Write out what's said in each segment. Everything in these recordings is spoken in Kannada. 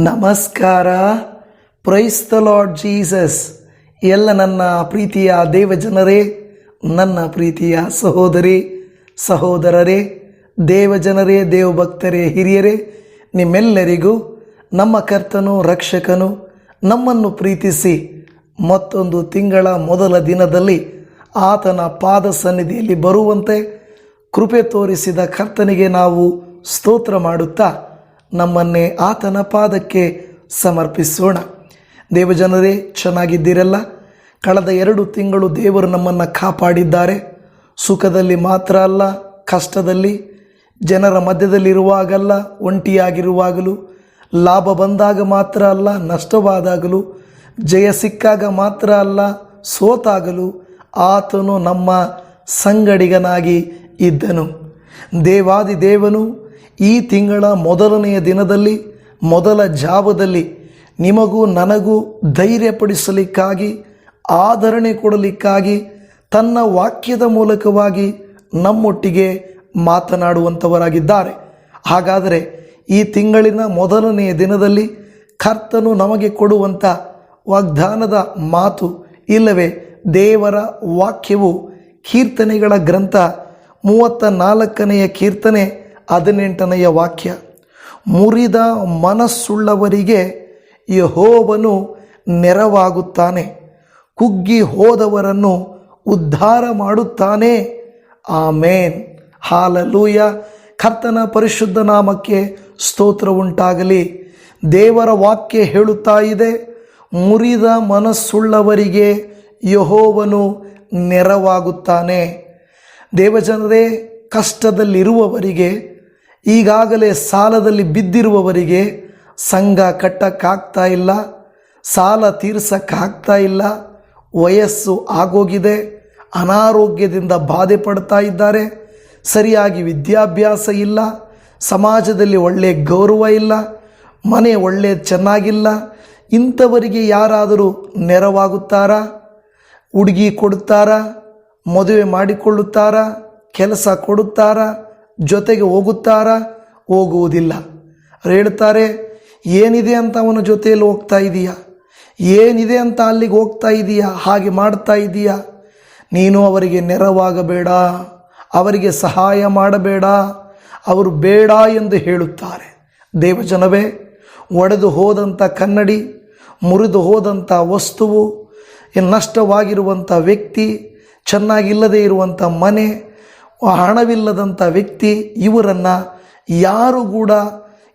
ನಮಸ್ಕಾರ. Praise the lord Jesus. ಎಲ್ಲ ನನ್ನ ಪ್ರೀತಿಯ ದೇವಜನರೇ, ನನ್ನ ಪ್ರೀತಿಯ ಸಹೋದರಿ ಸಹೋದರರೇ, ದೇವಜನರೇ, ದೇವಭಕ್ತರೇ, ಹಿರಿಯರೇ, ನಿಮ್ಮೆಲ್ಲರಿಗೂ ನಮ್ಮ ಕರ್ತನು ರಕ್ಷಕನು ನಮ್ಮನ್ನು ಪ್ರೀತಿಸಿ ಮತ್ತೊಂದು ತಿಂಗಳ ಮೊದಲ ದಿನದಲ್ಲಿ ಆತನ ಪಾದ ಸನ್ನಿಧಿಯಲ್ಲಿ ಬರುವಂತೆ ಕೃಪೆ ತೋರಿಸಿದ ಕರ್ತನಿಗೆ ನಾವು ಸ್ತೋತ್ರ ಮಾಡುತ್ತಾ ನಮ್ಮನ್ನೇ ಆತನ ಪಾದಕ್ಕೆ ಸಮರ್ಪಿಸೋಣ. ದೇವಜನರೇ, ಚೆನ್ನಾಗಿದ್ದೀರಲ್ಲ? ಕಳೆದ 2 ತಿಂಗಳು ದೇವರು ನಮ್ಮನ್ನು ಕಾಪಾಡಿದ್ದಾರೆ. ಸುಖದಲ್ಲಿ ಮಾತ್ರ ಅಲ್ಲ, ಕಷ್ಟದಲ್ಲಿ, ಜನರ ಮಧ್ಯದಲ್ಲಿರುವಾಗಲ್ಲ, ಒಂಟಿಯಾಗಿರುವಾಗಲೂ, ಲಾಭ ಬಂದಾಗ ಮಾತ್ರ ಅಲ್ಲ, ನಷ್ಟವಾದಾಗಲೂ, ಜಯ ಸಿಕ್ಕಾಗ ಮಾತ್ರ ಅಲ್ಲ, ಸೋತಾಗಲೂ ಆತನು ನಮ್ಮ ಸಂಗಡಿಗನಾಗಿ ಇದ್ದನು. ದೇವಾದಿ ದೇವನು ಈ ತಿಂಗಳ ಮೊದಲನೆಯ ದಿನದಲ್ಲಿ, ಮೊದಲ ಜಾವದಲ್ಲಿ ನಿಮಗೂ ನನಗೂ ಧೈರ್ಯಪಡಿಸಲಿಕ್ಕಾಗಿ, ಆದರಣೆ ಕೊಡಲಿಕ್ಕಾಗಿ ತನ್ನ ವಾಕ್ಯದ ಮೂಲಕವಾಗಿ ನಮ್ಮೊಟ್ಟಿಗೆ ಮಾತನಾಡುವಂಥವರಾಗಿದ್ದಾರೆ. ಹಾಗಾದರೆ ಈ ತಿಂಗಳಿನ ಮೊದಲನೆಯ ದಿನದಲ್ಲಿ ಕರ್ತನು ನಮಗೆ ಕೊಡುವಂಥ ವಾಗ್ದಾನದ ಮಾತು ಇಲ್ಲವೇ ದೇವರ ವಾಕ್ಯವು ಕೀರ್ತನೆಗಳ ಗ್ರಂಥ 34ನೆಯ ಕೀರ್ತನೆ 18ನೆಯ ವಾಕ್ಯ. ಮುರಿದ ಮನಸ್ಸುಳ್ಳವರಿಗೆ ಯೆಹೋವನು ನೆರವಾಗುತ್ತಾನೆ, ಕುಗ್ಗಿ ಹೋದವರನ್ನು ಉದ್ಧಾರ ಮಾಡುತ್ತಾನೆ. ಆಮೇನ್, ಹಾಲೆಲೂಯ. ಕರ್ತನ ಪರಿಶುದ್ಧ ನಾಮಕ್ಕೆ ಸ್ತೋತ್ರ ಉಂಟಾಗಲಿ. ದೇವರ ವಾಕ್ಯ ಹೇಳುತ್ತಾ ಇದೆ, ಮುರಿದ ಮನಸ್ಸುಳ್ಳವರಿಗೆ ಯೆಹೋವನು ನೆರವಾಗುತ್ತಾನೆ. ದೇವಜನರೇ, ಕಷ್ಟದಲ್ಲಿರುವವರಿಗೆ, ಈಗಾಗಲೇ ಸಾಲದಲ್ಲಿ ಬಿದ್ದಿರುವವರಿಗೆ, ಸಂಘ ಕಟ್ಟಕ್ಕಾಗ್ತಾ ಇಲ್ಲ, ಸಾಲ ತೀರ್ಸಕ್ಕಾಗ್ತಾ ಇಲ್ಲ, ವಯಸ್ಸು ಆಗೋಗಿದೆ, ಅನಾರೋಗ್ಯದಿಂದ ಬಾಧೆ ಪಡ್ತಾ ಇದ್ದಾರೆ, ಸರಿಯಾಗಿ ವಿದ್ಯಾಭ್ಯಾಸ ಇಲ್ಲ, ಸಮಾಜದಲ್ಲಿ ಒಳ್ಳೆಯ ಗೌರವ ಇಲ್ಲ, ಮನೆ ಒಳ್ಳೆಯ ಚೆನ್ನಾಗಿಲ್ಲ, ಇಂಥವರಿಗೆ ಯಾರಾದರೂ ನೆರವಾಗುತ್ತಾರಾ? ಹುಡುಗಿ ಕೊಡುತ್ತಾರಾ? ಮದುವೆ ಮಾಡಿಕೊಳ್ಳುತ್ತಾರಾ? ಕೆಲಸ ಕೊಡುತ್ತಾರಾ? ಜೊತೆಗೆ ಹೋಗುತ್ತಾರಾ? ಹೋಗುವುದಿಲ್ಲ. ಅವ್ರು ಹೇಳ್ತಾರೆ, ಏನಿದೆ ಅಂತ ಅವನ ಜೊತೆಯಲ್ಲಿ ಹೋಗ್ತಾ ಇದೀಯಾ? ಏನಿದೆ ಅಂತ ಅಲ್ಲಿಗೆ ಹೋಗ್ತಾ ಇದೀಯಾ? ಹಾಗೆ ಮಾಡ್ತಾ ಇದೀಯಾ? ನೀನು ಅವರಿಗೆ ನೆರವಾಗಬೇಡ, ಅವರಿಗೆ ಸಹಾಯ ಮಾಡಬೇಡ, ಅವರು ಬೇಡ ಎಂದು ಹೇಳುತ್ತಾರೆ. ದೇವಜನವೇ, ಒಡೆದು ಹೋದಂಥ ಕನ್ನಡಿ, ಮುರಿದು ಹೋದಂಥ ವಸ್ತುವು, ನಷ್ಟವಾಗಿರುವಂಥ ವ್ಯಕ್ತಿ, ಚೆನ್ನಾಗಿಲ್ಲದೆ ಇರುವಂಥ ಮನೆ, ಹಣವಿಲ್ಲದಂಥ ವ್ಯಕ್ತಿ, ಇವರನ್ನು ಯಾರು ಕೂಡ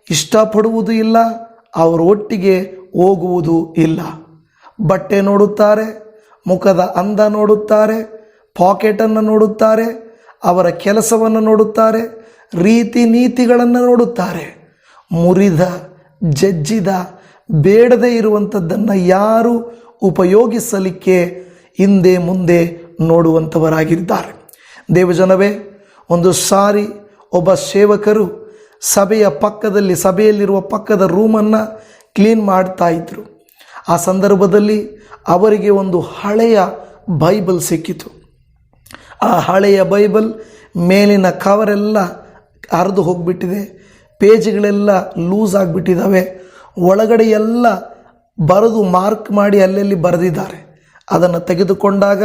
ಇಷ್ಟಪಡುವುದೂ ಇಲ್ಲ, ಅವರ ಒಟ್ಟಿಗೆ ಹೋಗುವುದೂ ಇಲ್ಲ. ಬಟ್ಟೆ ನೋಡುತ್ತಾರೆ, ಮುಖದ ಅಂದ ನೋಡುತ್ತಾರೆ, ಪಾಕೆಟನ್ನು ನೋಡುತ್ತಾರೆ, ಅವರ ಕೆಲಸವನ್ನು ನೋಡುತ್ತಾರೆ, ರೀತಿ ನೀತಿಗಳನ್ನು ನೋಡುತ್ತಾರೆ. ಮುರಿದ, ಜಜ್ಜಿದ, ಬೇಡದೇ ಇರುವಂಥದ್ದನ್ನು ಯಾರು ಉಪಯೋಗಿಸಲಿಕ್ಕೆ ಹಿಂದೆ ಮುಂದೆ ನೋಡುವಂಥವರಾಗಿದ್ದಾರೆ. ದೇವಜನವೇ, ಒಂದು ಸಾರಿ ಒಬ್ಬ ಸೇವಕರು ಸಭೆಯಲ್ಲಿರುವ ಪಕ್ಕದ ರೂಮನ್ನು ಕ್ಲೀನ್ ಮಾಡ್ತಾ ಇದ್ರು. ಆ ಸಂದರ್ಭದಲ್ಲಿ ಅವರಿಗೆ ಒಂದು ಹಳೆಯ ಬೈಬಲ್ ಸಿಕ್ಕಿತು. ಆ ಹಳೆಯ ಬೈಬಲ್ ಮೇಲಿನ ಕವರೆಲ್ಲ ಹರಿದು ಹೋಗಿಬಿಟ್ಟಿದೆ, ಪೇಜ್ಗಳೆಲ್ಲ ಲೂಸ್ ಆಗಿಬಿಟ್ಟಿದ್ದಾವೆ, ಒಳಗಡೆ ಎಲ್ಲ ಬರೆದು ಮಾರ್ಕ್ ಮಾಡಿ ಅಲ್ಲಲ್ಲಿ ಬರೆದಿದ್ದಾರೆ. ಅದನ್ನು ತೆಗೆದುಕೊಂಡಾಗ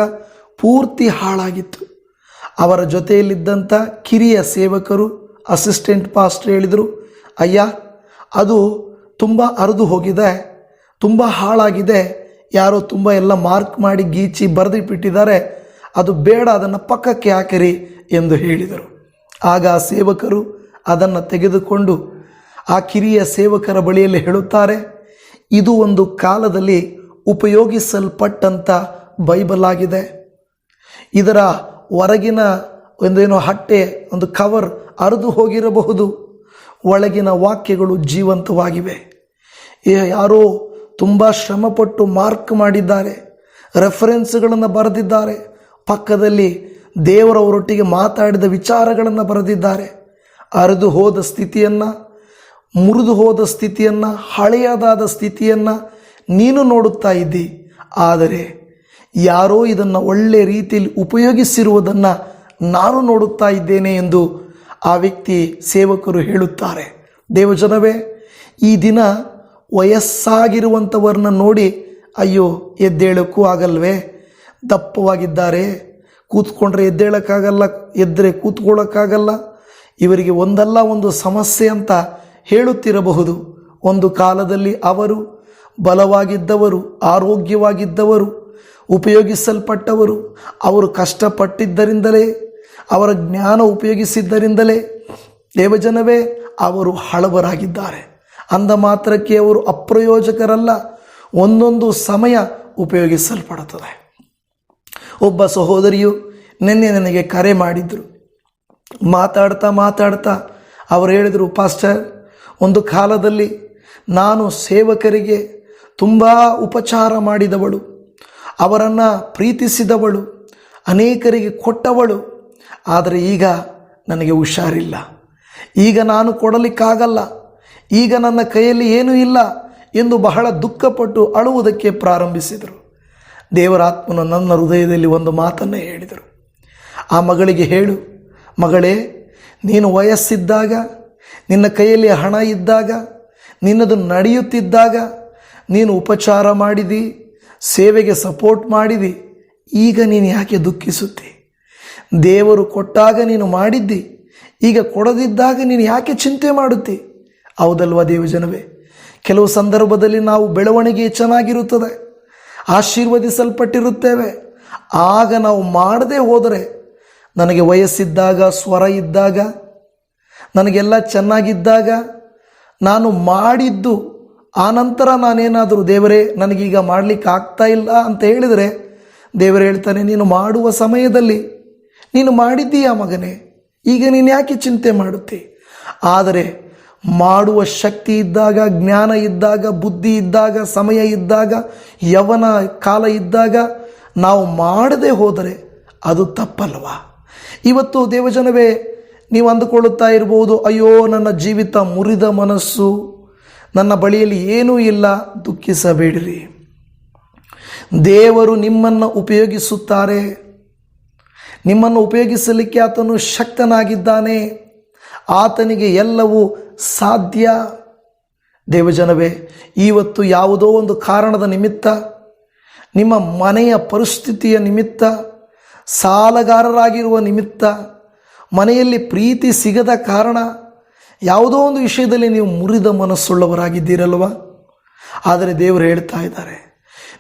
ಪೂರ್ತಿ ಹಾಳಾಗಿತ್ತು. ಅವರ ಜೊತೆಯಲ್ಲಿದ್ದಂಥ ಕಿರಿಯ ಸೇವಕರು, ಅಸಿಸ್ಟೆಂಟ್ ಪಾಸ್ಟರ್ ಹೇಳಿದರು, ಅಯ್ಯ, ಅದು ತುಂಬ ಹರಿದು ಹೋಗಿದೆ, ತುಂಬ ಹಾಳಾಗಿದೆ, ಯಾರೋ ತುಂಬ ಎಲ್ಲ ಮಾರ್ಕ್ ಮಾಡಿ ಗೀಚಿ ಬರೆದಿಟ್ಟಿದ್ದಾರೆ, ಅದು ಬೇಡ, ಅದನ್ನು ಪಕ್ಕಕ್ಕೆ ಹಾಕಿರಿ ಎಂದು ಹೇಳಿದರು. ಆಗ ಆ ಸೇವಕರು ಅದನ್ನು ತೆಗೆದುಕೊಂಡು ಆ ಕಿರಿಯ ಸೇವಕರ ಬಳಿಯಲ್ಲಿ ಹೇಳುತ್ತಾರೆ, ಇದು ಒಂದು ಕಾಲದಲ್ಲಿ ಉಪಯೋಗಿಸಲ್ಪಟ್ಟಂಥ ಬೈಬಲ್ ಆಗಿದೆ. ಇದರ ಹೊರಗಿನ ಒಂದೇನೋ ಹಟ್ಟೆ, ಒಂದು ಕವರ್ ಹರಿದು ಹೋಗಿರಬಹುದು, ಒಳಗಿನ ವಾಕ್ಯಗಳು ಜೀವಂತವಾಗಿವೆ. ಯಾರೋ ತುಂಬ ಶ್ರಮಪಟ್ಟು ಮಾರ್ಕ್ ಮಾಡಿದ್ದಾರೆ, ರೆಫರೆನ್ಸ್ಗಳನ್ನು ಬರೆದಿದ್ದಾರೆ, ಪಕ್ಕದಲ್ಲಿ ದೇವರವರೊಟ್ಟಿಗೆ ಮಾತಾಡಿದ ವಿಚಾರಗಳನ್ನು ಬರೆದಿದ್ದಾರೆ. ಹರಿದು ಹೋದ ಸ್ಥಿತಿಯನ್ನು, ಮುರಿದು ಹೋದ ಸ್ಥಿತಿಯನ್ನು, ಹಳೆಯದಾದ ಸ್ಥಿತಿಯನ್ನು ನೀನು ನೋಡುತ್ತಾ ಇದ್ದಿ. ಆದರೆ ಯಾರೋ ಇದನ್ನು ಒಳ್ಳೆಯ ರೀತಿಯಲ್ಲಿ ಉಪಯೋಗಿಸಿರುವುದನ್ನು ನಾನು ನೋಡುತ್ತಾ ಇದ್ದೇನೆ ಎಂದು ಆ ವ್ಯಕ್ತಿ ಸೇವಕರು ಹೇಳುತ್ತಾರೆ. ದೇವಜನವೇ, ಈ ದಿನ ವಯಸ್ಸಾಗಿರುವಂಥವ್ರನ್ನ ನೋಡಿ ಅಯ್ಯೋ ಎದ್ದೇಳೋಕ್ಕೂ ಆಗಲ್ವೇ, ದಪ್ಪವಾಗಿದ್ದಾರೆ, ಕೂತ್ಕೊಂಡ್ರೆ ಎದ್ದೇಳೋಕ್ಕಾಗಲ್ಲ, ಎದ್ದರೆ ಕೂತ್ಕೊಳ್ಳೋಕ್ಕಾಗಲ್ಲ, ಇವರಿಗೆ ಒಂದಲ್ಲ ಒಂದು ಸಮಸ್ಯೆ ಅಂತ ಹೇಳುತ್ತಿರಬಹುದು. ಒಂದು ಕಾಲದಲ್ಲಿ ಅವರು ಬಲವಾಗಿದ್ದವರು, ಆರೋಗ್ಯವಾಗಿದ್ದವರು, ಉಪಯೋಗಿಸಲ್ಪಟ್ಟವರು. ಅವರು ಕಷ್ಟಪಟ್ಟಿದ್ದರಿಂದಲೇ, ಅವರ ಜ್ಞಾನ ಉಪಯೋಗಿಸಿದ್ದರಿಂದಲೇ ದೇವಜನವೇ ಅವರು ಹಳಬರಾಗಿದ್ದಾರೆ. ಅಂದ ಮಾತ್ರಕ್ಕೆ ಅವರು ಅಪ್ರಯೋಜಕರಲ್ಲ. ಒಂದೊಂದು ಸಮಯ ಉಪಯೋಗಿಸಲ್ಪಡುತ್ತದೆ. ಒಬ್ಬ ಸಹೋದರಿಯು ನಿನ್ನೆ ನನಗೆ ಕರೆ ಮಾಡಿದರು. ಮಾತಾಡ್ತಾ ಅವರು ಹೇಳಿದರು, ಪಾಸ್ಟರ್, ಒಂದು ಕಾಲದಲ್ಲಿ ನಾನು ಸೇವಕರಿಗೆ ತುಂಬ ಉಪಚಾರ ಮಾಡಿದವಳು, ಅವರನ್ನು ಪ್ರೀತಿಸಿದವಳು, ಅನೇಕರಿಗೆ ಕೊಟ್ಟವಳು. ಆದರೆ ಈಗ ನನಗೆ ಹುಷಾರಿಲ್ಲ, ಈಗ ನಾನು ಕೊಡಲಿಕ್ಕಾಗಲ್ಲ, ಈಗ ನನ್ನ ಕೈಯಲ್ಲಿ ಏನೂ ಇಲ್ಲ ಎಂದು ಬಹಳ ದುಃಖಪಟ್ಟು ಅಳುವುದಕ್ಕೆ ಪ್ರಾರಂಭಿಸಿದರು. ದೇವರಾತ್ಮನು ನನ್ನ ಹೃದಯದಲ್ಲಿ ಒಂದು ಮಾತನ್ನು ಹೇಳಿದರು. ಆ ಮಗಳಿಗೆ ಹೇಳು, ಮಗಳೇ, ನೀನು ವಯಸ್ಸಿದ್ದಾಗ, ನಿನ್ನ ಕೈಯಲ್ಲಿ ಹಣ ಇದ್ದಾಗ, ನಿನ್ನದು ನಡೆಯುತ್ತಿದ್ದಾಗ ನೀನು ಉಪಚಾರ ಮಾಡಿದಿ, ಸೇವೆಗೆ ಸಪೋರ್ಟ್ ಮಾಡಿದಿ. ಈಗ ನೀನು ಯಾಕೆ ದುಃಖಿಸುತ್ತಿ? ದೇವರು ಕೊಟ್ಟಾಗ ನೀನು ಮಾಡಿದ್ದಿ, ಈಗ ಕೊಡದಿದ್ದಾಗ ನೀನು ಯಾಕೆ ಚಿಂತೆ ಮಾಡುತ್ತಿ? ಹೌದಲ್ವಾ ದೇವಜನವೇ? ಕೆಲವು ಸಂದರ್ಭದಲ್ಲಿ ನಾವು ಬೆಳವಣಿಗೆ ಚೆನ್ನಾಗಿರುತ್ತದೆ, ಆಶೀರ್ವದಿಸಲ್ಪಟ್ಟಿರುತ್ತೇವೆ. ಆಗ ನಾವು ಮಾಡದೆ ಹೋದರೆ, ನನಗೆ ವಯಸ್ಸಿದ್ದಾಗ, ಸ್ವರ ಇದ್ದಾಗ, ನನಗೆಲ್ಲ ಚೆನ್ನಾಗಿದ್ದಾಗ ನಾನು ಮಾಡಿದ್ದು ಆನಂತರ ನಾನೇನಾದರೂ ದೇವರೇ ನನಗೀಗ ಮಾಡಲಿಕ್ಕೆ ಆಗ್ತಾ ಇಲ್ಲ ಅಂತ ಹೇಳಿದರೆ, ದೇವರು ಹೇಳ್ತಾನೆ, ನೀನು ಮಾಡುವ ಸಮಯದಲ್ಲಿ ನೀನು ಮಾಡಿದ್ದೀಯಾ ಮಗನೇ, ಈಗ ನೀನು ಯಾಕೆ ಚಿಂತೆ ಮಾಡುತ್ತಿ? ಆದರೆ ಮಾಡುವ ಶಕ್ತಿ ಇದ್ದಾಗ, ಜ್ಞಾನ ಇದ್ದಾಗ, ಬುದ್ಧಿ ಇದ್ದಾಗ, ಸಮಯ ಇದ್ದಾಗ, ಯವನ ಕಾಲ ಇದ್ದಾಗ ನಾವು ಮಾಡದೆ ಹೋದರೆ ಅದು ತಪ್ಪಲ್ವಾ? ಇವತ್ತು ದೇವಜನವೇ, ನೀವು ಅಂದುಕೊಳ್ಳುತ್ತಾ ಇರ್ಬೋದು, ಅಯ್ಯೋ ನನ್ನ ಜೀವಿತ ಮುರಿದ ಮನಸ್ಸು, ನನ್ನ ಬಳಿಯಲ್ಲಿ ಏನೂ ಇಲ್ಲ. ದುಃಖಿಸಬೇಡಿರಿ. ದೇವರು ನಿಮ್ಮನ್ನು ಉಪಯೋಗಿಸುತ್ತಾರೆ. ನಿಮ್ಮನ್ನು ಉಪಯೋಗಿಸಲಿಕ್ಕೆ ಆತನು ಶಕ್ತನಾಗಿದ್ದಾನೆ. ಆತನಿಗೆ ಎಲ್ಲವೂ ಸಾಧ್ಯ. ದೇವಜನವೇ, ಇವತ್ತು ಯಾವುದೋ ಒಂದು ಕಾರಣದ ನಿಮಿತ್ತ, ನಿಮ್ಮ ಮನೆಯ ಪರಿಸ್ಥಿತಿಯ ನಿಮಿತ್ತ, ಸಾಲಗಾರರಾಗಿರುವ ನಿಮಿತ್ತ, ಮನೆಯಲ್ಲಿ ಪ್ರೀತಿ ಸಿಗದ ಕಾರಣ, ಯಾವುದೋ ಒಂದು ವಿಷಯದಲ್ಲಿ ನೀವು ಮುರಿದ ಮನಸ್ಸುಳ್ಳವರಾಗಿದ್ದೀರಲ್ವ? ಆದರೆ ದೇವರು ಹೇಳ್ತಾ ಇದ್ದಾರೆ,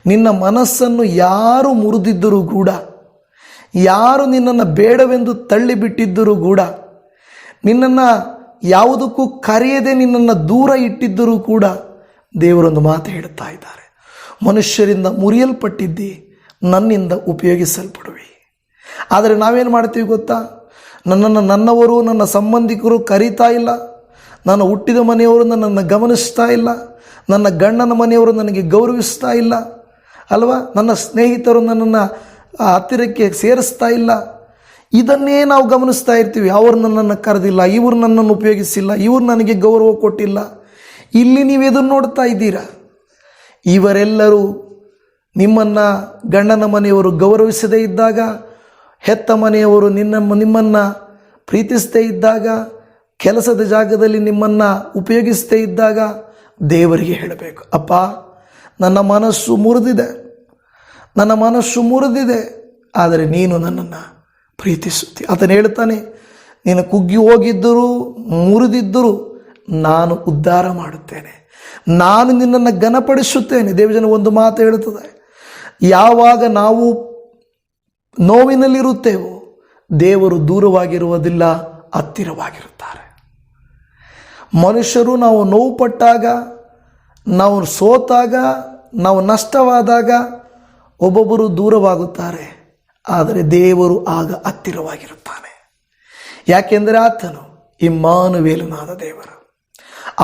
ನಿನ್ನ ಮನಸ್ಸನ್ನು ಯಾರು ಮುರಿದಿದ್ದರೂ ಕೂಡ, ಯಾರು ನಿನ್ನನ್ನು ಬೇಡವೆಂದು ತಳ್ಳಿಬಿಟ್ಟಿದ್ದರೂ ಕೂಡ, ನಿನ್ನನ್ನು ಯಾವುದಕ್ಕೂ ಕರೆಯದೆ ನಿನ್ನನ್ನು ದೂರ ಇಟ್ಟಿದ್ದರೂ ಕೂಡ, ದೇವರೊಂದು ಮಾತು ಹೇಳ್ತಾ ಇದ್ದಾರೆ, ಮನುಷ್ಯರಿಂದ ಮುರಿಯಲ್ಪಟ್ಟಿದ್ದಿ, ನನ್ನಿಂದ ಉಪಯೋಗಿಸಲ್ಪಡುವಿ. ಆದರೆ ನಾವೇನು ಮಾಡ್ತೀವಿ ಗೊತ್ತಾ? ನನ್ನನ್ನು ನನ್ನವರು, ನನ್ನ ಸಂಬಂಧಿಕರು ಕರೀತಾ ಇಲ್ಲ, ನಾನು ಹುಟ್ಟಿದ ಮನೆಯವರು ನನ್ನನ್ನು ಗಮನಿಸ್ತಾ ಇಲ್ಲ, ನನ್ನ ಗಂಡನ ಮನೆಯವರು ನನಗೆ ಗೌರವಿಸ್ತಾ ಇಲ್ಲ ಅಲ್ವಾ, ನನ್ನ ಸ್ನೇಹಿತರು ನನ್ನನ್ನು ಹತ್ತಿರಕ್ಕೆ ಸೇರಿಸ್ತಾ ಇಲ್ಲ. ಇದನ್ನೇ ನಾವು ಗಮನಿಸ್ತಾ ಇರ್ತೀವಿ. ಅವರು ನನ್ನನ್ನು ಕರೆದಿಲ್ಲ, ಇವರು ನನ್ನನ್ನು ಉಪಯೋಗಿಸಿಲ್ಲ, ಇವರು ನನಗೆ ಗೌರವ ಕೊಟ್ಟಿಲ್ಲ. ಇಲ್ಲಿ ನೀವು ಎದುರು ನೋಡ್ತಾ ಇದ್ದೀರಾ. ಇವರೆಲ್ಲರೂ ನಿಮ್ಮನ್ನು ಗಂಡನ ಮನೆಯವರು ಗೌರವಿಸದೇ ಇದ್ದಾಗ, ಹೆತ್ತ ಮನೆಯವರು ನಿಮ್ಮನ್ನು ಪ್ರೀತಿಸದೇ ಇದ್ದಾಗ, ಕೆಲಸದ ಜಾಗದಲ್ಲಿ ನಿಮ್ಮನ್ನು ಉಪಯೋಗಿಸದೇ ಇದ್ದಾಗ ದೇವರಿಗೆ ಹೇಳಬೇಕು, ಅಪ್ಪ ನನ್ನ ಮನಸ್ಸು ಮುರಿದಿದೆ, ನನ್ನ ಮನಸ್ಸು ಮುರಿದಿದೆ, ಆದರೆ ನೀನು ನನ್ನನ್ನು ಪ್ರೀತಿಸುತ್ತಿ. ಆತನು ಹೇಳ್ತಾನೆ, ನೀನು ಕುಗ್ಗಿ ಹೋಗಿದ್ದರೂ ಮುರಿದಿದ್ದರೂ ನಾನು ಉದ್ಧಾರ ಮಾಡುತ್ತೇನೆ, ನಾನು ನಿನ್ನನ್ನು ಘನಪಡಿಸುತ್ತೇನೆ. ದೇವಜನ ಒಂದು ಮಾತು ಹೇಳುತ್ತದೆ, ಯಾವಾಗ ನಾವು ನೋವಿನಲ್ಲಿರುತ್ತೇವೋ ದೇವರು ದೂರವಾಗಿರುವುದಿಲ್ಲ, ಹತ್ತಿರವಾಗಿರುತ್ತಾರೆ. ಮನುಷ್ಯರು ನಾವು ನೋವು ಪಟ್ಟಾಗ, ನಾವು ಸೋತಾಗ, ನಾವು ನಷ್ಟವಾದಾಗ ಒಬ್ಬೊಬ್ಬರು ದೂರವಾಗುತ್ತಾರೆ, ಆದರೆ ದೇವರು ಆಗ ಹತ್ತಿರವಾಗಿರುತ್ತಾನೆ. ಯಾಕೆಂದರೆ ಆತನು ಇಮ್ಮಾನುವೇಲನಾದ ದೇವರು,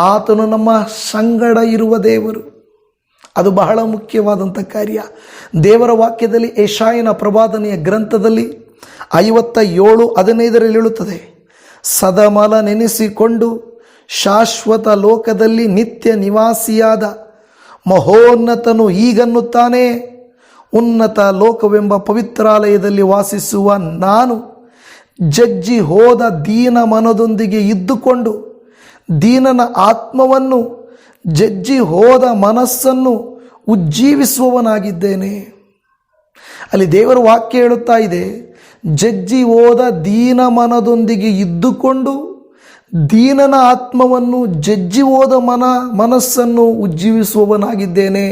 ಆತನು ನಮ್ಮ ಸಂಗಡ ಇರುವ ದೇವರು. ಅದು ಬಹಳ ಮುಖ್ಯವಾದಂಥ ಕಾರ್ಯ. ದೇವರ ವಾಕ್ಯದಲ್ಲಿ ಯೆಶಾಯನ ಪ್ರವಾದನೆಯ ಗ್ರಂಥದಲ್ಲಿ 57:15 ಹೇಳುತ್ತದೆ, ಸದಮಲ ನೆನೆಸಿಕೊಂಡು ಶಾಶ್ವತ ಲೋಕದಲ್ಲಿ ನಿತ್ಯ ನಿವಾಸಿಯಾದ ಮಹೋನ್ನತನು ಹೀಗನ್ನುತ್ತಾನೆ, ಉನ್ನತ ಲೋಕವೆಂಬ ಪವಿತ್ರಾಲಯದಲ್ಲಿ ವಾಸಿಸುವ ನಾನು ಜಜ್ಜಿ ಹೋದ ದೀನ ಮನದೊಂದಿಗೆ ಇದ್ದುಕೊಂಡು ದೀನನ ಆತ್ಮವನ್ನು ಜಜ್ಜಿ ಹೋದ ಮನಸ್ಸನ್ನು ಉಜ್ಜೀವಿಸುವವನಾಗಿದ್ದೇನೆ. ಅಲ್ಲಿ ದೇವರ ವಾಕ್ಯ ಹೇಳುತ್ತಾ ಇದೆ, ಜಜ್ಜಿ ಹೋದ ದೀನ ಮನದೊಂದಿಗೆ ಇದ್ದುಕೊಂಡು ದೀನನ ಆತ್ಮವನ್ನು ಜಜ್ಜಿ ಹೋದ ಮನಸ್ಸನ್ನು ಉಜ್ಜೀವಿಸುವವನಾಗಿದ್ದೇನೆ.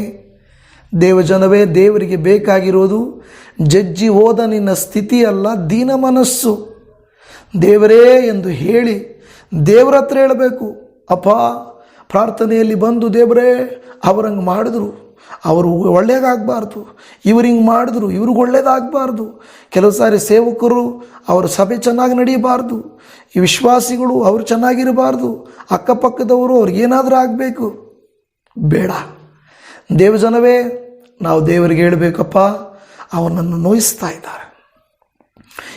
ದೇವಜನವೇ, ದೇವರಿಗೆ ಬೇಕಾಗಿರೋದು ಜಜ್ಜಿ ಹೋದ ನಿನ್ನ ಸ್ಥಿತಿ ಅಲ್ಲ, ದೀನ ಮನಸ್ಸು. ದೇವರೇ ಎಂದು ಹೇಳಿ ದೇವರ ಹತ್ರ ಹೇಳಬೇಕು. ಅಪ್ಪ, ಪ್ರಾರ್ಥನೆಯಲ್ಲಿ ಬಂದು ದೇವರೇ ಅವರಂಗೆ ಮಾಡಿದ್ರು, ಅವರು ಒಳ್ಳೆಯದಾಗಬಾರ್ದು, ಇವ್ರು ಹಿಂಗೆ ಮಾಡಿದ್ರು, ಇವ್ರಿಗೆ ಒಳ್ಳೆಯದಾಗಬಾರ್ದು. ಕೆಲವು ಸಾರಿ ಸೇವಕರು ಅವರ ಸಭೆ ಚೆನ್ನಾಗಿ ನಡೀಬಾರ್ದು, ಈ ವಿಶ್ವಾಸಿಗಳು ಅವರು ಚೆನ್ನಾಗಿರಬಾರ್ದು, ಅಕ್ಕಪಕ್ಕದವರು ಅವ್ರಿಗೇನಾದರೂ ಆಗಬೇಕು. ಬೇಡ. ದೇವಜನವೇ, ನಾವು ದೇವರಿಗೆ ಹೇಳಬೇಕಪ್ಪ, ಅವನನ್ನು ನೋಯಿಸ್ತಾ ಇದ್ದಾರೆ,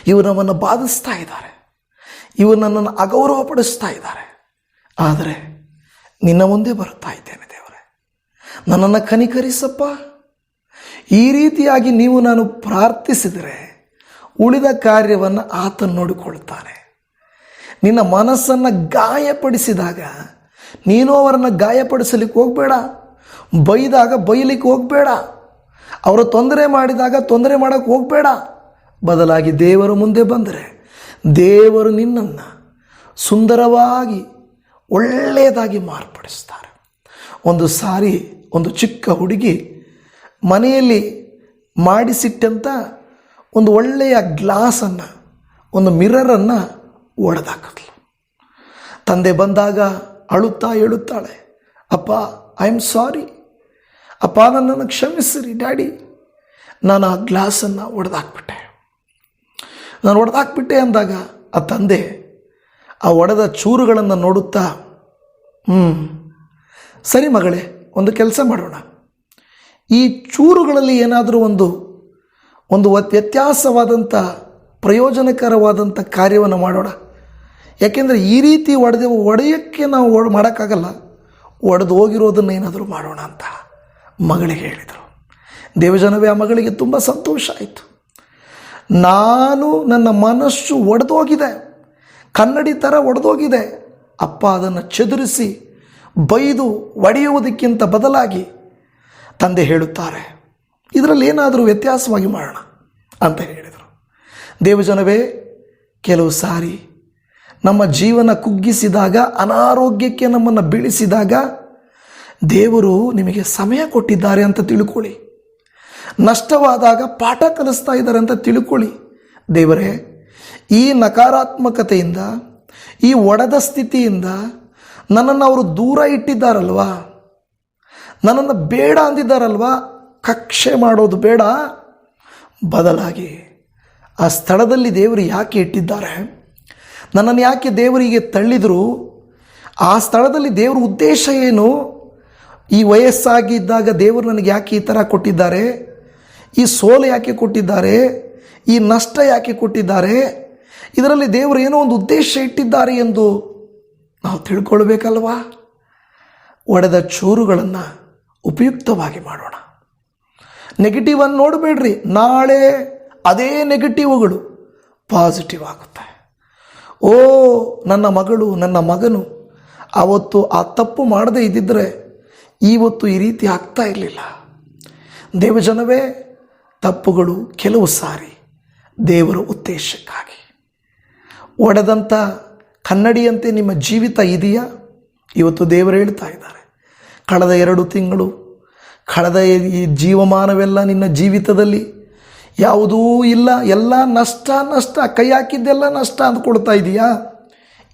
ಇವರು ನಮ್ಮನ್ನು ಬಾಧಿಸ್ತಾ ಇದ್ದಾರೆ, ಇವರು ನನ್ನನ್ನು ಅಗೌರವಪಡಿಸ್ತಾ ಇದ್ದಾರೆ. ಆದರೆ ನಿನ್ನ ಮುಂದೆ ಬರುತ್ತಾ ಇದ್ದೇನೆ ದೇವರೇ, ನನ್ನನ್ನು ಕನಿಕರಿಸಪ್ಪ. ಈ ರೀತಿಯಾಗಿ ನೀವು ನಾನು ಪ್ರಾರ್ಥಿಸಿದರೆ ಉಳಿದ ಕಾರ್ಯವನ್ನು ಆತನು ನೋಡಿಕೊಳ್ತಾನೆ. ನಿನ್ನ ಮನಸ್ಸನ್ನು ಗಾಯಪಡಿಸಿದಾಗ ನೀನು ಅವರನ್ನು ಗಾಯಪಡಿಸಲಿಕ್ಕೆ ಹೋಗಬೇಡ, ಬೈದಾಗ ಬೈಲಿಕ್ಕೆ ಹೋಗಬೇಡ, ಅವರು ತೊಂದರೆ ಮಾಡಿದಾಗ ತೊಂದರೆ ಮಾಡೋಕ್ಕೆ ಹೋಗಬೇಡ. ಬದಲಾಗಿ ದೇವರ ಮುಂದೆ ಬಂದರೆ ದೇವರು ನಿನ್ನನ್ನು ಸುಂದರವಾಗಿ ಒಳ್ಳೆಯದಾಗಿ ಮಾರ್ಪಡಿಸ್ತಾರೆ. ಒಂದು ಸಾರಿ ಒಂದು ಚಿಕ್ಕ ಹುಡುಗಿ ಮನೆಯಲ್ಲಿ ಮಾಡಿಸಿಟ್ಟಂಥ ಒಂದು ಒಳ್ಳೆಯ ಗ್ಲಾಸನ್ನು, ಒಂದು ಮಿರರನ್ನು ಒಡೆದಾಕಿದ್ಲು. ತಂದೆ ಬಂದಾಗ ಅಳುತ್ತಾ ಹೇಳುತ್ತಾಳೆ, ಅಪ್ಪ, ಐ ಆಮ್ ಸಾರಿ, ಅಪ್ಪ ನನ್ನನ್ನು ಕ್ಷಮಿಸಿರಿ ಡ್ಯಾಡಿ, ನಾನು ಆ ಗ್ಲಾಸನ್ನು ಒಡೆದಾಕ್ಬಿಟ್ಟೆ ಅಂದಾಗ ಆ ತಂದೆ ಆ ಒಡೆದ ಚೂರುಗಳನ್ನು ನೋಡುತ್ತಾ, ಸರಿ ಮಗಳೇ, ಒಂದು ಕೆಲಸ ಮಾಡೋಣ, ಈ ಚೂರುಗಳಲ್ಲಿ ಏನಾದರೂ ಒಂದು ವ್ಯತ್ಯಾಸವಾದಂಥ ಪ್ರಯೋಜನಕರವಾದಂಥ ಕಾರ್ಯವನ್ನು ಮಾಡೋಣ. ಯಾಕೆಂದರೆ ಈ ರೀತಿ ಒಡೆಯೋಕ್ಕೆ ನಾವು ಮಾಡೋಕ್ಕಾಗಲ್ಲ, ಒಡೆದು ಹೋಗಿರೋದನ್ನು ಏನಾದರೂ ಮಾಡೋಣ ಅಂತ ಮಗಳಿಗೆ ಹೇಳಿದರು. ದೇವಜನವೇ, ಆ ಮಗಳಿಗೆ ತುಂಬ ಸಂತೋಷ ಆಯಿತು. ನನ್ನ ಮನಸ್ಸು ಒಡೆದೋಗಿದೆ, ಕನ್ನಡಿ ಥರ ಒಡೆದೋಗಿದೆ. ಅಪ್ಪ ಅದನ್ನು ಚದುರಿಸಿ ಬೈದು ಒಡೆಯುವುದಕ್ಕಿಂತ ಬದಲಾಗಿ ತಂದೆ ಹೇಳುತ್ತಾರೆ, ಇದರಲ್ಲಿ ಏನಾದರೂ ವ್ಯತ್ಯಾಸವಾಗಿ ಮಾಡೋಣ ಅಂತ ಹೇಳಿದರು. ದೇವಜನವೇ, ಕೆಲವು ಸಾರಿ ನಮ್ಮ ಜೀವನ ಕುಗ್ಗಿಸಿದಾಗ, ಅನಾರೋಗ್ಯಕ್ಕೆ ನಮ್ಮನ್ನು ಬೀಳಿಸಿದಾಗ ದೇವರು ನಿಮಗೆ ಸಮಯ ಕೊಟ್ಟಿದ್ದಾರೆ ಅಂತ ತಿಳ್ಕೊಳ್ಳಿ. ನಷ್ಟವಾದಾಗ ಪಾಠ ಕಲಿಸ್ತಾ ಇದ್ದಾರೆ ಅಂತ ತಿಳ್ಕೊಳ್ಳಿ. ದೇವರೇ, ಈ ನಕಾರಾತ್ಮಕತೆಯಿಂದ, ಈ ಒಡೆದ ಸ್ಥಿತಿಯಿಂದ ನನ್ನನ್ನು ಅವರು ದೂರ ಇಟ್ಟಿದ್ದಾರಲ್ವಾ, ನನ್ನನ್ನು ಬೇಡ ಅಂದಿದ್ದಾರಲ್ವಾ, ಕಕ್ಷೆ ಮಾಡೋದು ಬೇಡ. ಬದಲಾಗಿ ಆ ಸ್ಥಳದಲ್ಲಿ ದೇವರು ಯಾಕೆ ಇಟ್ಟಿದ್ದಾರೆ, ನನ್ನನ್ನು ಯಾಕೆ ದೇವರಿಗೆ ತಳ್ಳಿದರು, ಆ ಸ್ಥಳದಲ್ಲಿ ದೇವರ ಉದ್ದೇಶ ಏನು, ಈ ವಯಸ್ಸಾಗಿದ್ದಾಗ ದೇವರು ನನಗೆ ಯಾಕೆ ಈ ಥರ ಕೊಟ್ಟಿದ್ದಾರೆ, ಈ ಸೋಲು ಯಾಕೆ ಕೊಟ್ಟಿದ್ದಾರೆ, ಈ ನಷ್ಟ ಯಾಕೆ ಕೊಟ್ಟಿದ್ದಾರೆ, ಇದರಲ್ಲಿ ದೇವರು ಏನೋ ಒಂದು ಉದ್ದೇಶ ಇಟ್ಟಿದ್ದಾರೆ ಎಂದು ನಾವು ತಿಳ್ಕೊಳ್ಬೇಕಲ್ವಾ. ಒಡೆದ ಚೂರುಗಳನ್ನು ಉಪಯುಕ್ತವಾಗಿ ಮಾಡೋಣ. ನೆಗೆಟಿವನ್ನು ನೋಡಬೇಡ್ರಿ, ನಾಳೆ ಅದೇ ನೆಗೆಟಿವ್ಗಳು ಪಾಸಿಟಿವ್ ಆಗುತ್ತೆ. ಓ ನನ್ನ ಮಗಳು, ನನ್ನ ಮಗನು ಆವತ್ತು ಆ ತಪ್ಪು ಮಾಡದೇ ಇದ್ದಿದ್ದರೆ ಇವತ್ತು ಈ ರೀತಿ ಆಗ್ತಾ ಇರಲಿಲ್ಲ. ದೇವಜನವೇ, ತಪ್ಪುಗಳು ಕೆಲವು ಸಾರಿ ದೇವರ ಉದ್ದೇಶಕ್ಕಾಗಿ. ಒಡೆದಂಥ ಕನ್ನಡಿಯಂತೆ ನಿಮ್ಮ ಜೀವಿತ ಇದೆಯಾ? ಇವತ್ತು ದೇವರು ಹೇಳ್ತಾ ಇದ್ದಾರೆ, ಕಳೆದ 2 ತಿಂಗಳು, ಕಳೆದ ಈ ಜೀವಮಾನವೆಲ್ಲ ನಿನ್ನ ಜೀವಿತದಲ್ಲಿ ಯಾವುದೂ ಇಲ್ಲ, ಎಲ್ಲ ನಷ್ಟ, ಕೈ ಹಾಕಿದ್ದೆಲ್ಲ ನಷ್ಟ ಅಂದ್ಕೊಳ್ತಾ ಇದೆಯಾ?